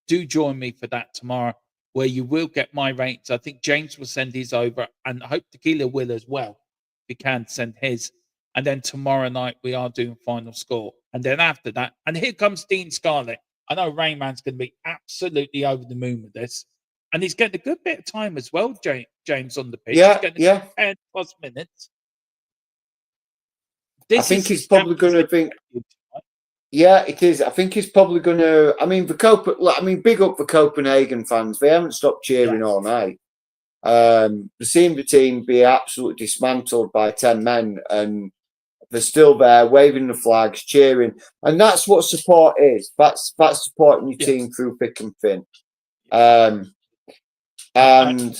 Do join me for that tomorrow, where you will get my ratings. I think James will send his over, and I hope Tequila will as well, if he can send his. And then tomorrow night, we are doing final score. And then after that, and here comes Dean Scarlett. I know Rayman's going to be absolutely over the moon with this. And he's getting a good bit of time as well, James, on the pitch. Yeah, he's getting 10 plus minutes. I think he's probably going to think. Yeah, it is. I think he's probably going to. I mean, big up the Copenhagen fans. They haven't stopped cheering all night. They've seen the team be absolutely dismantled by 10 men, and they're still there, waving the flags, cheering, and that's what support is. That's supporting your team through thick and thin. And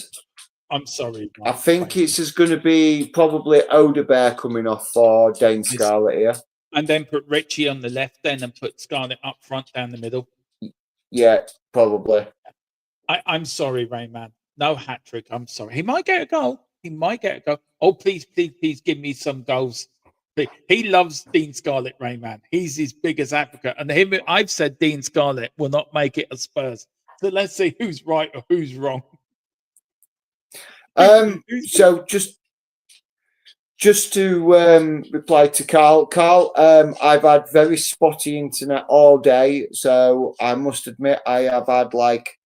I'm sorry. I think it's going to be probably Odebear coming off for Dane Scarlett here. And then put Richie on the left then and put Scarlett up front down the middle. Yeah, probably. I'm sorry, Rayman. No hat trick. I'm sorry. He might get a goal. He might get a goal. Oh, please, please, please give me some goals. He loves Dean Scarlett, Rayman. He's his biggest advocate. And I've said Dean Scarlett will not make it as Spurs. So let's see who's right or who's wrong. So just to reply to Carl, I've had very spotty internet all day, so I must admit I have had like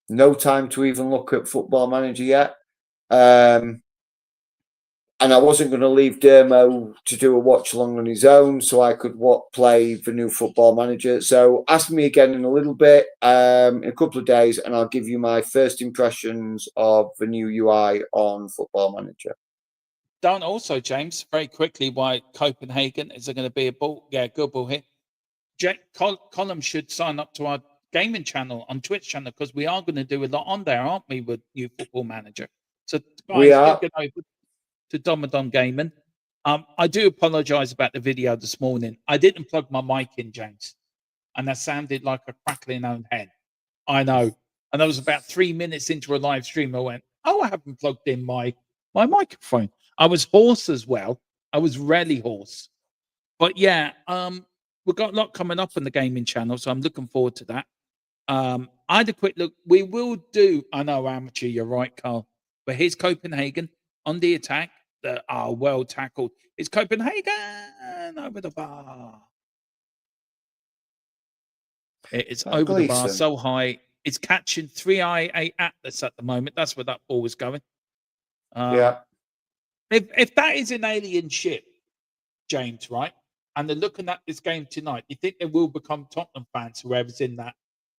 no time to even look at Football Manager yet. And I wasn't going to leave Dermo to do a watch along on his own, so I could play the new Football Manager. So ask me again in a little bit, in a couple of days, and I'll give you my first impressions of the new UI on Football Manager. Don't also, James, very quickly, why Copenhagen is there going to be a ball? Yeah, good ball here. Column should sign up to our gaming channel on Twitch channel because we are going to do a lot on there, aren't we, with new Football Manager? So guys, we are. Get over to Domadon Gaming. I do apologise about the video this morning. I didn't plug my mic in, James, and that sounded like a crackling own head. I know. And I was about 3 minutes into a live stream. I went, "Oh, I haven't plugged in my microphone." I was hoarse as well. I was really hoarse. But yeah, we've got a lot coming up on the gaming channel, so I'm looking forward to that. I had a quick look. We will do. I know, amateur. You're right, Carl. But here's Copenhagen on the attack. Well tackled. It's Copenhagen over the bar. It's over the bar so high. It's catching 3IA Atlas at the moment. That's where that ball was going. Yeah. If that is an alien ship, James, right? And they're looking at this game tonight, you think they will become Tottenham fans, whoever's in that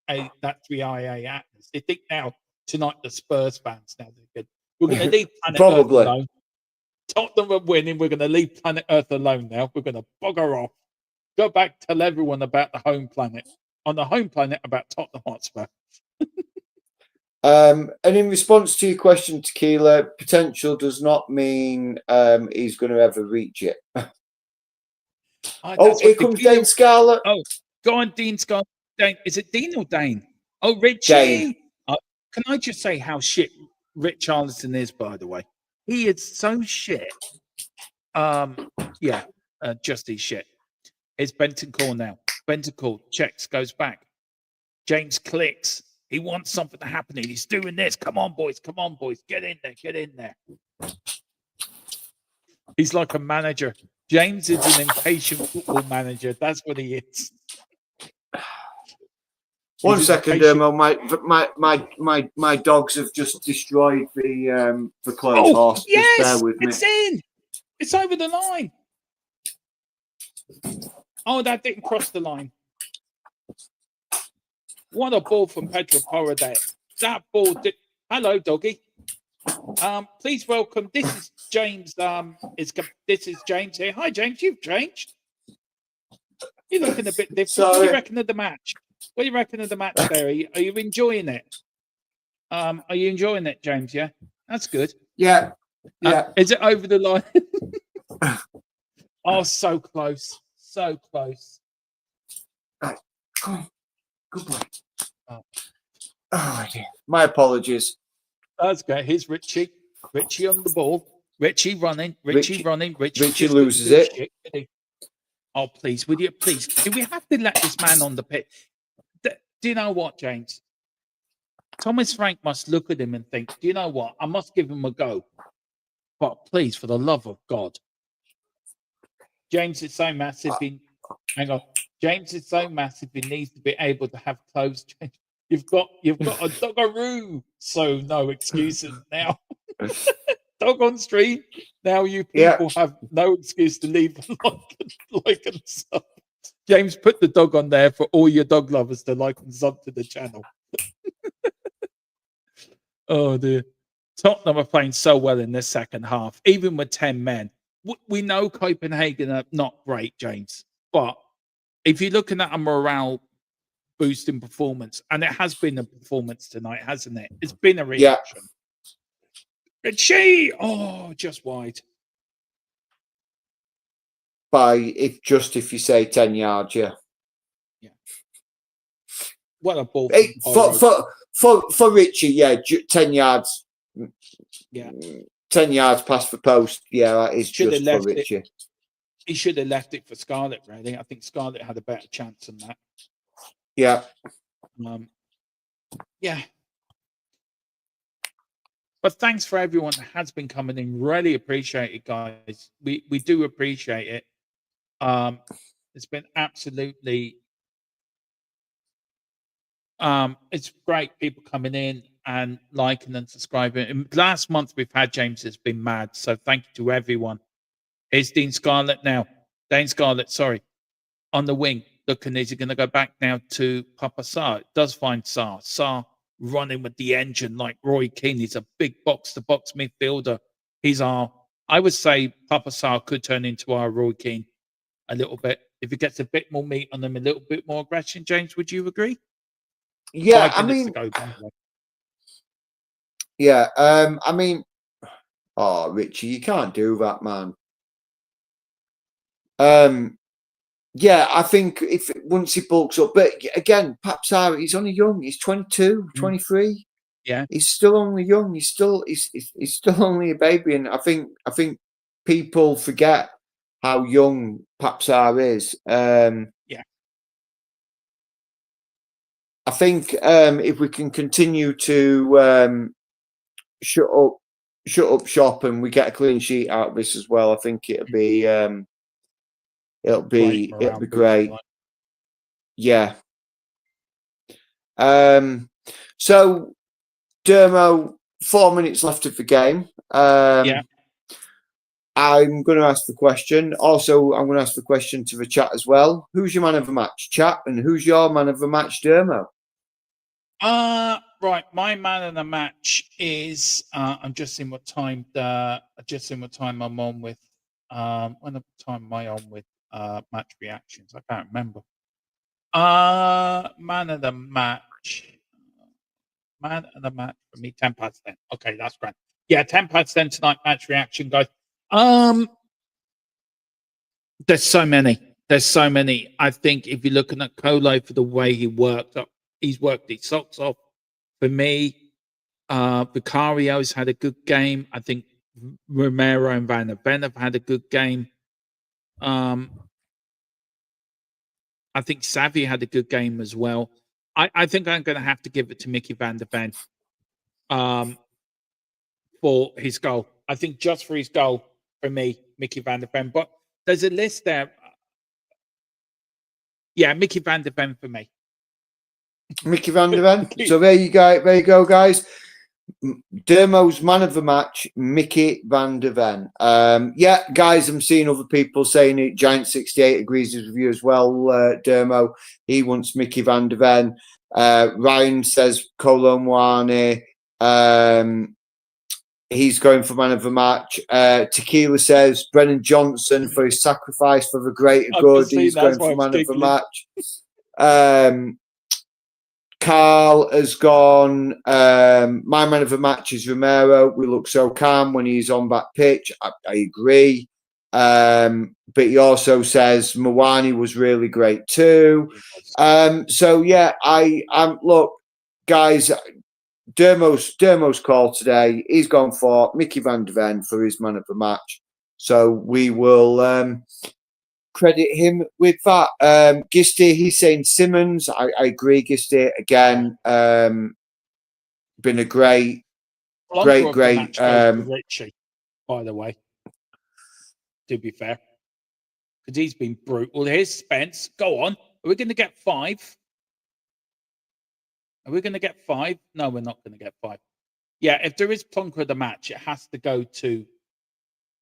3IA Atlas? They think now tonight the Spurs fans now they're good. We're going to leave Planet Earth alone. Tottenham are winning. We're going to leave Planet Earth alone now. We're going to bugger off. Go back, tell everyone about the home planet. On the home planet about Tottenham Hotspur. And in response to your question, Tequila, potential does not mean he's going to ever reach it. Here comes Dean Scarlett. Oh, go on, Dean Scarlett. Dane. Is it Dean or Dane? Oh, Richie. Can I just say how shit Rich Charleston is, by the way? He is so shit. Just his shit. It's Bentancur now. Bentancur checks, goes back. James clicks. He wants something to happen. He's doing this. Come on, boys. Come on, boys. Get in there. Get in there. He's like a manager. James is an impatient football manager. That's what he is. One second, Dermo. My dogs have just destroyed the clothes horse. Yes, just bear with me. It's in. It's over the line. Oh, that didn't cross the line. What a ball from Pedro Porro there. That ball did. Hello, doggy. Please welcome. This is James. This is James here. Hi, James. You've changed. You're looking a bit different. Sorry. What do you reckon of the match? What do you reckon of the match there? Are you enjoying it? Are you enjoying it, James? Yeah, that's good. Yeah. Is it over the line? Oh, so close. So close. Right. Come on. Good boy. Oh, dear. My apologies. That's good. Here's Richie. Richie on the ball. Richie running. Richie running. Richie loses it. Shit. Oh, please, would you please? Do we have to let this man on the pitch? Do you know what, James? Thomas Frank must look at him and think, do you know what? I must give him a go. But please, for the love of God. James is so massive. Hang on. James is so massive. He needs to be able to have clothes changed. You've got a doggaroo. So no excuses now. Dog on stream. Now you people have no excuse to leave like and sub. James, put the dog on there for all your dog lovers to like and sub to the channel. Oh dear. Tottenham are playing so well in this second half, even with 10 men. We know Copenhagen are not great, James, but if you're looking at a morale boosting performance, and it has been a performance tonight, hasn't it? It's been a reaction. Richie, just wide. if you say 10 yards, yeah. What a ball Hey, from for Richie, yeah, 10 yards. Yeah. 10 yards past the post. Yeah, that is Should just have for left it. Richie. He should have left it for Scarlett, really. I think Scarlett had a better chance than that. Yeah. Yeah. But thanks for everyone that has been coming in. Really appreciate it, guys. We do appreciate it. It's been absolutely it's great people coming in and liking and subscribing. And last month we've had James has been mad. So thank you to everyone. Here's Dean Scarlett now. Dane Scarlett, sorry. On the wing. Looking, is he going to go back now to Papa Sarr? It does find Sarr. Sarr running with the engine like Roy Keane. He's a big box-to-box midfielder. I would say Papa Sarr could turn into our Roy Keane a little bit. If he gets a bit more meat on them, a little bit more aggression, James, would you agree? Yeah, 5 minutes to go, by the way. Yeah, oh, Richie, you can't do that, man. Yeah, I think once he bulks up, but again, Papsar, he's only young. He's 22, 23. Yeah, he's still only young. He's still only a baby, and I think people forget how young Papsar is. yeah. I think if we can continue to shut up shop and we get a clean sheet out of this as well, I think it'll be great. Yeah. So Dermo, 4 minutes left of the game. Yeah. I'm going to ask the question. Also, I'm going to ask the question to the chat as well. Who's your man of the match, chat, and who's your man of the match, Dermo? Right. My man of the match is I'm just seeing what time I'm on with. What time am I on with match reactions? I can't remember. Man of the match. Man of the match for me, 10 past 10. Okay, that's great. Yeah, 10 past 10 tonight, match reaction, guys. There's so many. I think if you're looking at Colo for the way he worked up, he's worked his socks off. For me, Vicario's had a good game. I think Romero and Van der Ven have had a good game. I think Savvy had a good game as well. I think I'm going to have to give it to Mickey Van der Ven for his goal. I think just for his goal, for me, Mickey Van der Ven. But there's a list there. Yeah, Mickey Van der Ven for me. Mickey Van der Ven. So there you go, guys. Dermo's man of the match, Mickey Van der Ven. Yeah, guys, I'm seeing other people saying it. Giant68 agrees with you as well, Dermo. He wants Mickey Van der Ven. Ryan says Kolo Muani. He's going for man of the match. Tequila says Brennan Johnson for his sacrifice for the greater good. He's going for man of the match. Carl has gone. My man of the match is Romero. We look so calm when he's on that pitch. I agree. But he also says Mwani was really great too. So yeah, I'm look, guys. Dermo's call today. He's gone for Mickey Van der Ven for his man of the match. So we will credit him with that. Gisty, he's saying Simmons. I agree, Gisty. Again, been a great. Richie, by the way, to be fair, because he's been brutal. Here's Spence. Go on. Are we going to get 5? Are we going to get 5? No, we're not going to get 5. Yeah, if there is plonker of the match, it has to go to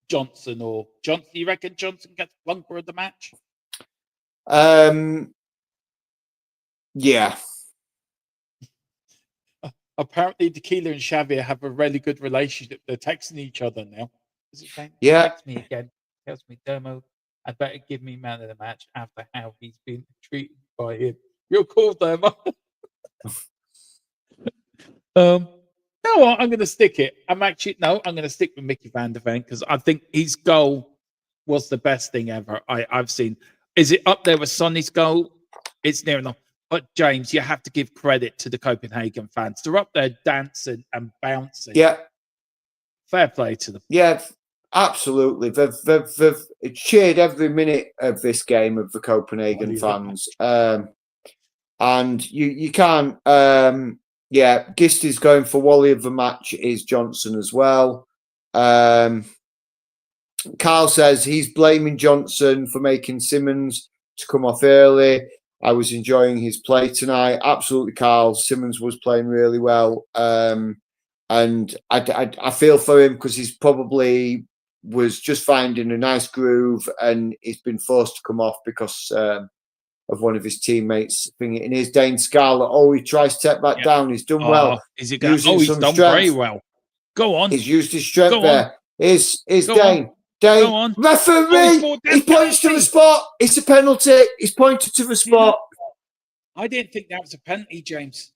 Johnson or Johnson. You reckon Johnson gets plonker of the match? Yeah. Apparently, Tequila and Xavier have a really good relationship. They're texting each other now. Is it saying? Yeah. Text me again. Tells me, Dermo, I better give me man of the match after how he's been treated by him. You're cool, Dermo. No, I'm going to stick it. I'm going to stick with Mickey Van der Ven because I think his goal was the best thing ever I've seen. Is it up there with Sonny's goal? It's near enough. But James, you have to give credit to the Copenhagen fans. They're up there dancing and bouncing. Yeah. Fair play to them. Yeah, absolutely. They've cheered every minute of this game of the Copenhagen fans. And you can't, Gisty's going for Wally of the match is Johnson as well. Carl says he's blaming Johnson for making Simmons to come off early. I was enjoying his play tonight. Absolutely, Carl. Simmons was playing really well. And I feel for him because he's probably was just finding a nice groove and he's been forced to come off because of one of his teammates thinking in his Dane Scarlett. Oh, he tries to take that down. He's done well. Is he going? He's done very well. Go on. He's used his strength there. Here's Dane. On. Dane, referee, he points to the spot. It's a penalty. He's pointed to the spot. I didn't think that was a penalty, James.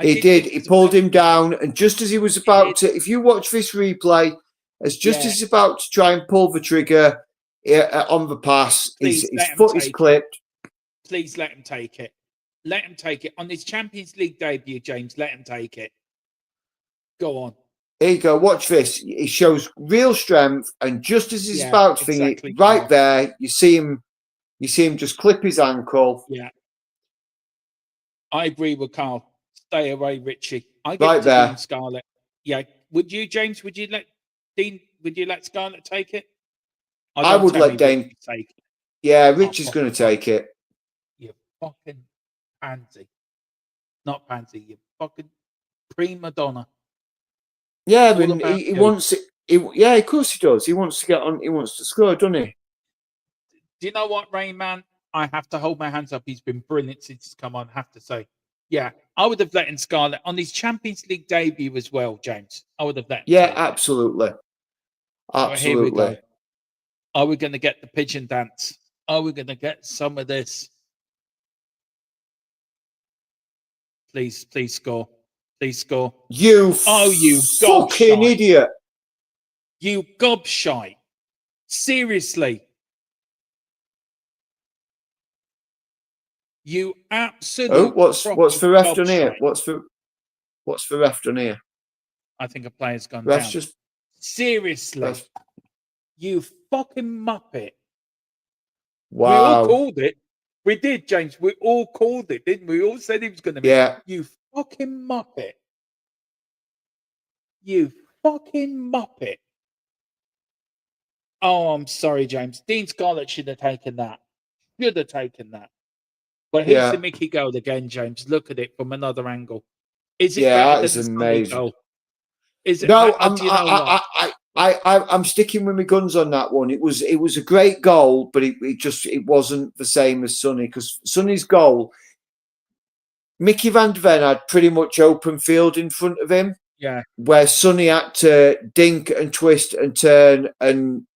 He did. He pulled him down, and just as he was about to, if you watch this replay, as he's about to try and pull the trigger on the pass, his foot is clipped. Please let him take it. Let him take it. On his Champions League debut, James, let him take it. Go on. Here you go. Watch this. He shows real strength, and just as he's about to think it, right there, you see him just clip his ankle. Yeah. I agree with Carl. Stay away, Richie. I get right there. Dean Scarlett. Yeah. Would you, James? Would you let Dean? Would you let Scarlett take it? I would let Dane take it. Yeah, Richie's going to take it. You fucking pansy. Not pansy. You fucking prima donna. Yeah, but he wants it. Of course he does. He wants to get on. He wants to score, doesn't he? Do you know what, Rain Man? I have to hold my hands up. He's been brilliant since he's come on. I have to say, yeah, I would have let in Scarlett on his Champions League debut as well, James. I would have let. Yeah, absolutely. Absolutely. Here we go. Are we going to get the pigeon dance? Are we going to get some of this? Please score. Please score. You fucking idiot. You gobshite. Seriously. You absolute. Oh, what's the ref done here? What's the ref done here? I think a player's gone down. Seriously. You fucking muppet. Wow. We all called it. We did, James. We all called it, didn't we? We all said he was going to be. Yeah. You fucking muppet. You fucking muppet. Oh, I'm sorry, James. Dean Scarlett should have taken that. Should have taken that. But here's the Mickey goal again, James. Look at it from another angle. Is it better than the amazing. Goal? Is it? No, I'm sticking with my guns on that one. It was a great goal, but it wasn't the same as Sonny, because Sonny's goal, Mickey van de Ven had pretty much open field in front of him. Yeah. Where Sonny had to dink and twist and turn and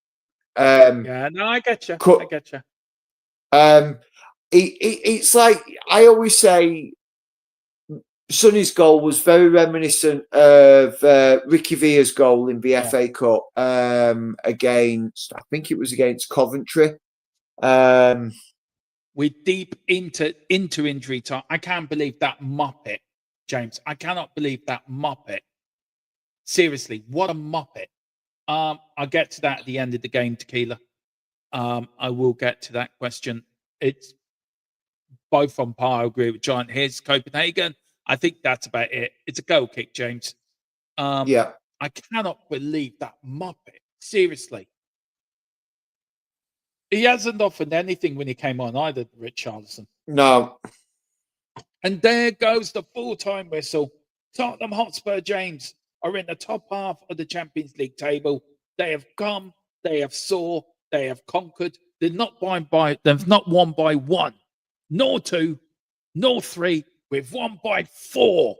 yeah, no, I get you. I get you. It's like I always say, Sonny's goal was very reminiscent of Ricky Villa's goal in the FA Cup against, I think it was against Coventry. We're deep into injury time. I can't believe that muppet, James. I cannot believe that muppet. Seriously, what a muppet. I'll get to that at the end of the game, Tequila. I will get to that question. It's both on par. I agree with John. Here's Copenhagen. I think that's about it. It's a goal kick, James. Yeah. I cannot believe that muppet. Seriously. He hasn't offered anything when he came on either, Richarlison. No. And there goes the full-time whistle. Tottenham Hotspur, James, are in the top half of the Champions League table. They have come, they have saw, they have conquered. They've not won by one, nor two, nor three. We've won by 4.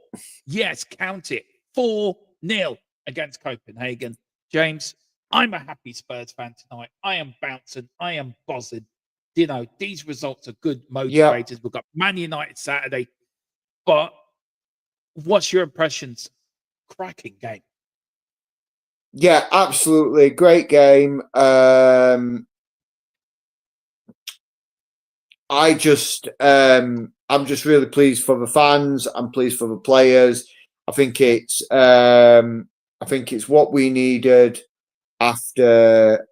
Yes, count it. 4-0 against Copenhagen. James, I'm a happy Spurs fan tonight. I am bouncing. I am buzzing. You know, these results are good motivators. Yep. We've got Man United Saturday. But what's your impressions? Cracking game. Yeah, absolutely. Great game. I'm just really pleased for the fans. I'm pleased for the players. I think it's what we needed after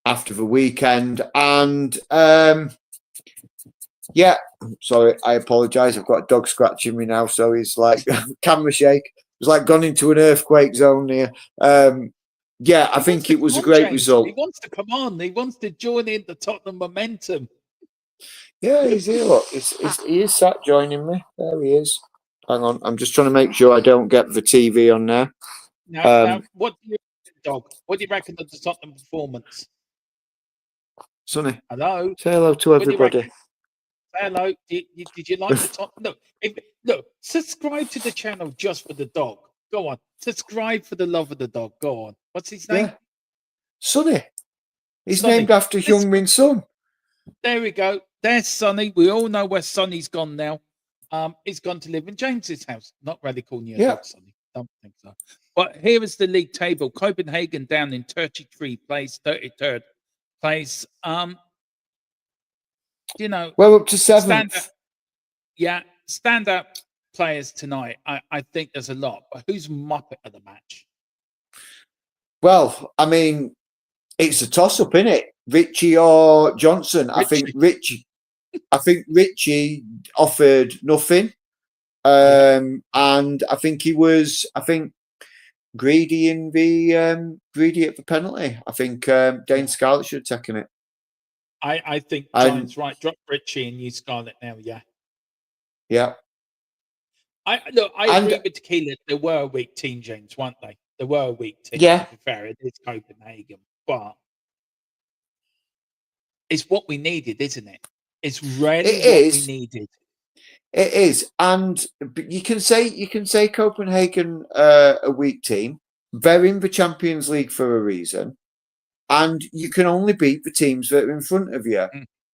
the weekend. And yeah, sorry, I apologise. I've got a dog scratching me now, so he's like camera shake. It's like gone into an earthquake zone here. Yeah, I think it was a great result. He wants to come on. He wants to join in the Tottenham momentum. Yeah, he's here. Look, he is sat joining me. There he is. Hang on, I'm just trying to make sure I don't get the TV on there. Now, what do you reckon, dog? What do you reckon of the Tottenham performance? Sonny, hello. Say hello to everybody. Say hello. Did you like the Tottenham? Look, subscribe to the channel just for the dog. Go on, subscribe for the love of the dog. Go on. What's his name? Yeah. Sonny. He's Sonny. named after Heung-min's son. There we go. There's Sonny. We all know where Sonny's gone now. He's gone to live in James's house. Not really calling you a dog, Sonny. Don't think so. But here is the league table. Copenhagen down in 33 place, 33rd place. You know, well up to 7th. Stand up players tonight. I think there's a lot. But who's Muppet of the match? Well, I mean, it's a toss-up, isn't it? Richie or Johnson? Richie. I think Richie offered nothing. And I think he was greedy in the greedy at the penalty. I think Dane Scarlett should have taken it. I think John's right. Drop Richie and use Scarlett now, Yeah. I agree with Tequila. They were a weak team, James, weren't they? They were a weak team. Yeah. To be fair, it is Copenhagen, but it's what we needed, isn't it? It's really what we needed. It is, and you can say Copenhagen a weak team. They're in the Champions League for a reason, and you can only beat the teams that are in front of you.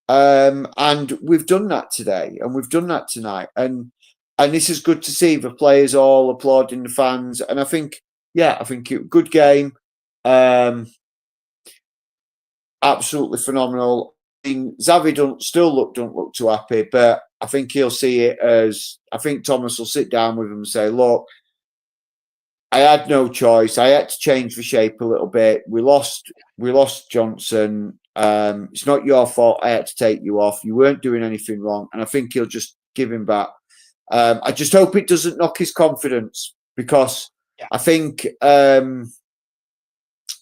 And we've done that today, and we've done that tonight, and this is good to see the players all applauding the fans. And I think good game, absolutely phenomenal. I mean, Xavi don't look too happy, but I think he'll see it as, I think Thomas will sit down with him and say, look, I had no choice. I had to change the shape a little bit. We lost Johnson. It's not your fault. I had to take you off. You weren't doing anything wrong. And I think he'll just give him back. I just hope it doesn't knock his confidence, because I think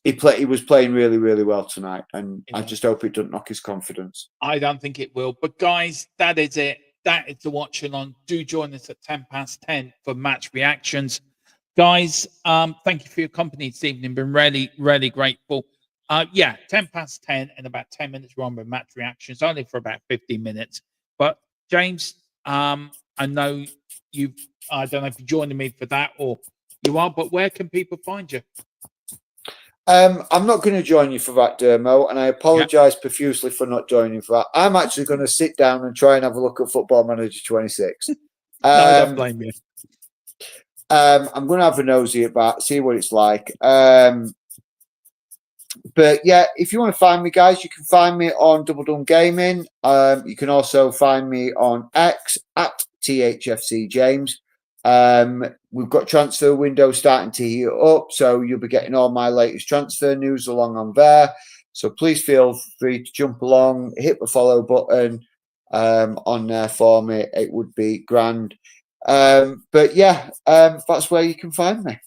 he was playing really, really well tonight, and I just hope it doesn't knock his confidence. I don't think it will. But guys, that is it. That is the Watchalong. Do join us at 10:10 for match reactions. Guys, thank you for your company this evening. Been really, really grateful. 10:10 in about 10 minutes. We're on with match reactions, only for about 15 minutes. But James, I know I don't know if you're joining me for that or you are, but where can people find you? I'm not going to join you for that, Dermo, and I apologise profusely for not joining for that. I'm actually going to sit down and try and have a look at Football Manager 26. No, I don't blame you. I'm going to have a nosy at that, see what it's like. But yeah, if you want to find me, guys, you can find me on Double Done Gaming. You can also find me on X at THFC James. We've got transfer window starting to heat up, so you'll be getting all my latest transfer news along on there. So please feel free to jump along, hit the follow button on there for me. It would be grand. But yeah, that's where you can find me.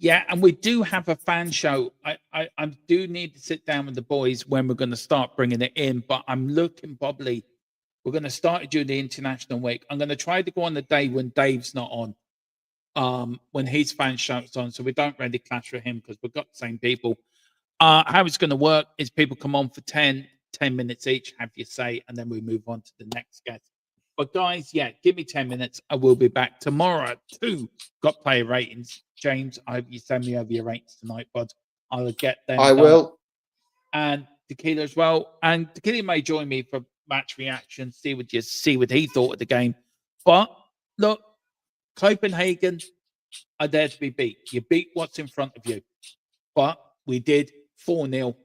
Yeah, and we do have a fan show. I do need to sit down with the boys when we're going to start bringing it in, but I'm looking probably we're going to start it during the international week. I'm going to try to go on the day when Dave's not on, when his fan show's on, so we don't really clash with him because we've got the same people. How it's going to work is people come on for 10 minutes each, have your say, and then we move on to the next guest. But guys, give me 10 minutes. I will be back tomorrow at 2. Got player ratings. James, I hope you send me over your ratings tonight, bud. I'll get them. I will. And Tequila as well. And Tequila may join me for match reaction, see what he thought of the game. But look, Copenhagen are there to be beat. You beat what's in front of you. But we did 4-0.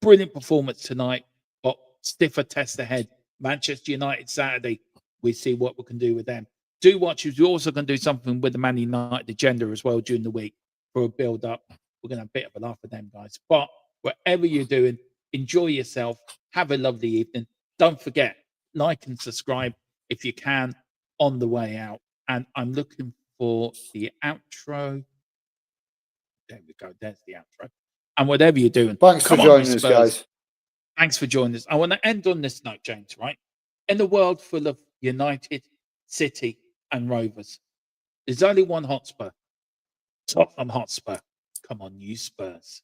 Brilliant performance tonight. But stiffer test ahead. Manchester United Saturday. We see what we can do with them. Do watch. We're also going to do something with the Man United agenda as well during the week for a build up. We're going to have a bit of a laugh with them guys. But whatever you're doing, enjoy yourself. Have a lovely evening. Don't forget, like and subscribe if you can on the way out. And I'm looking for the outro. There we go. There's the outro. And whatever you're doing, Thanks for joining us, guys. Thanks for joining us. I want to end on this note, James, right? In a world full of United, City, and Rovers, there's only one Hotspur. Tottenham Hotspur. Come on, you Spurs.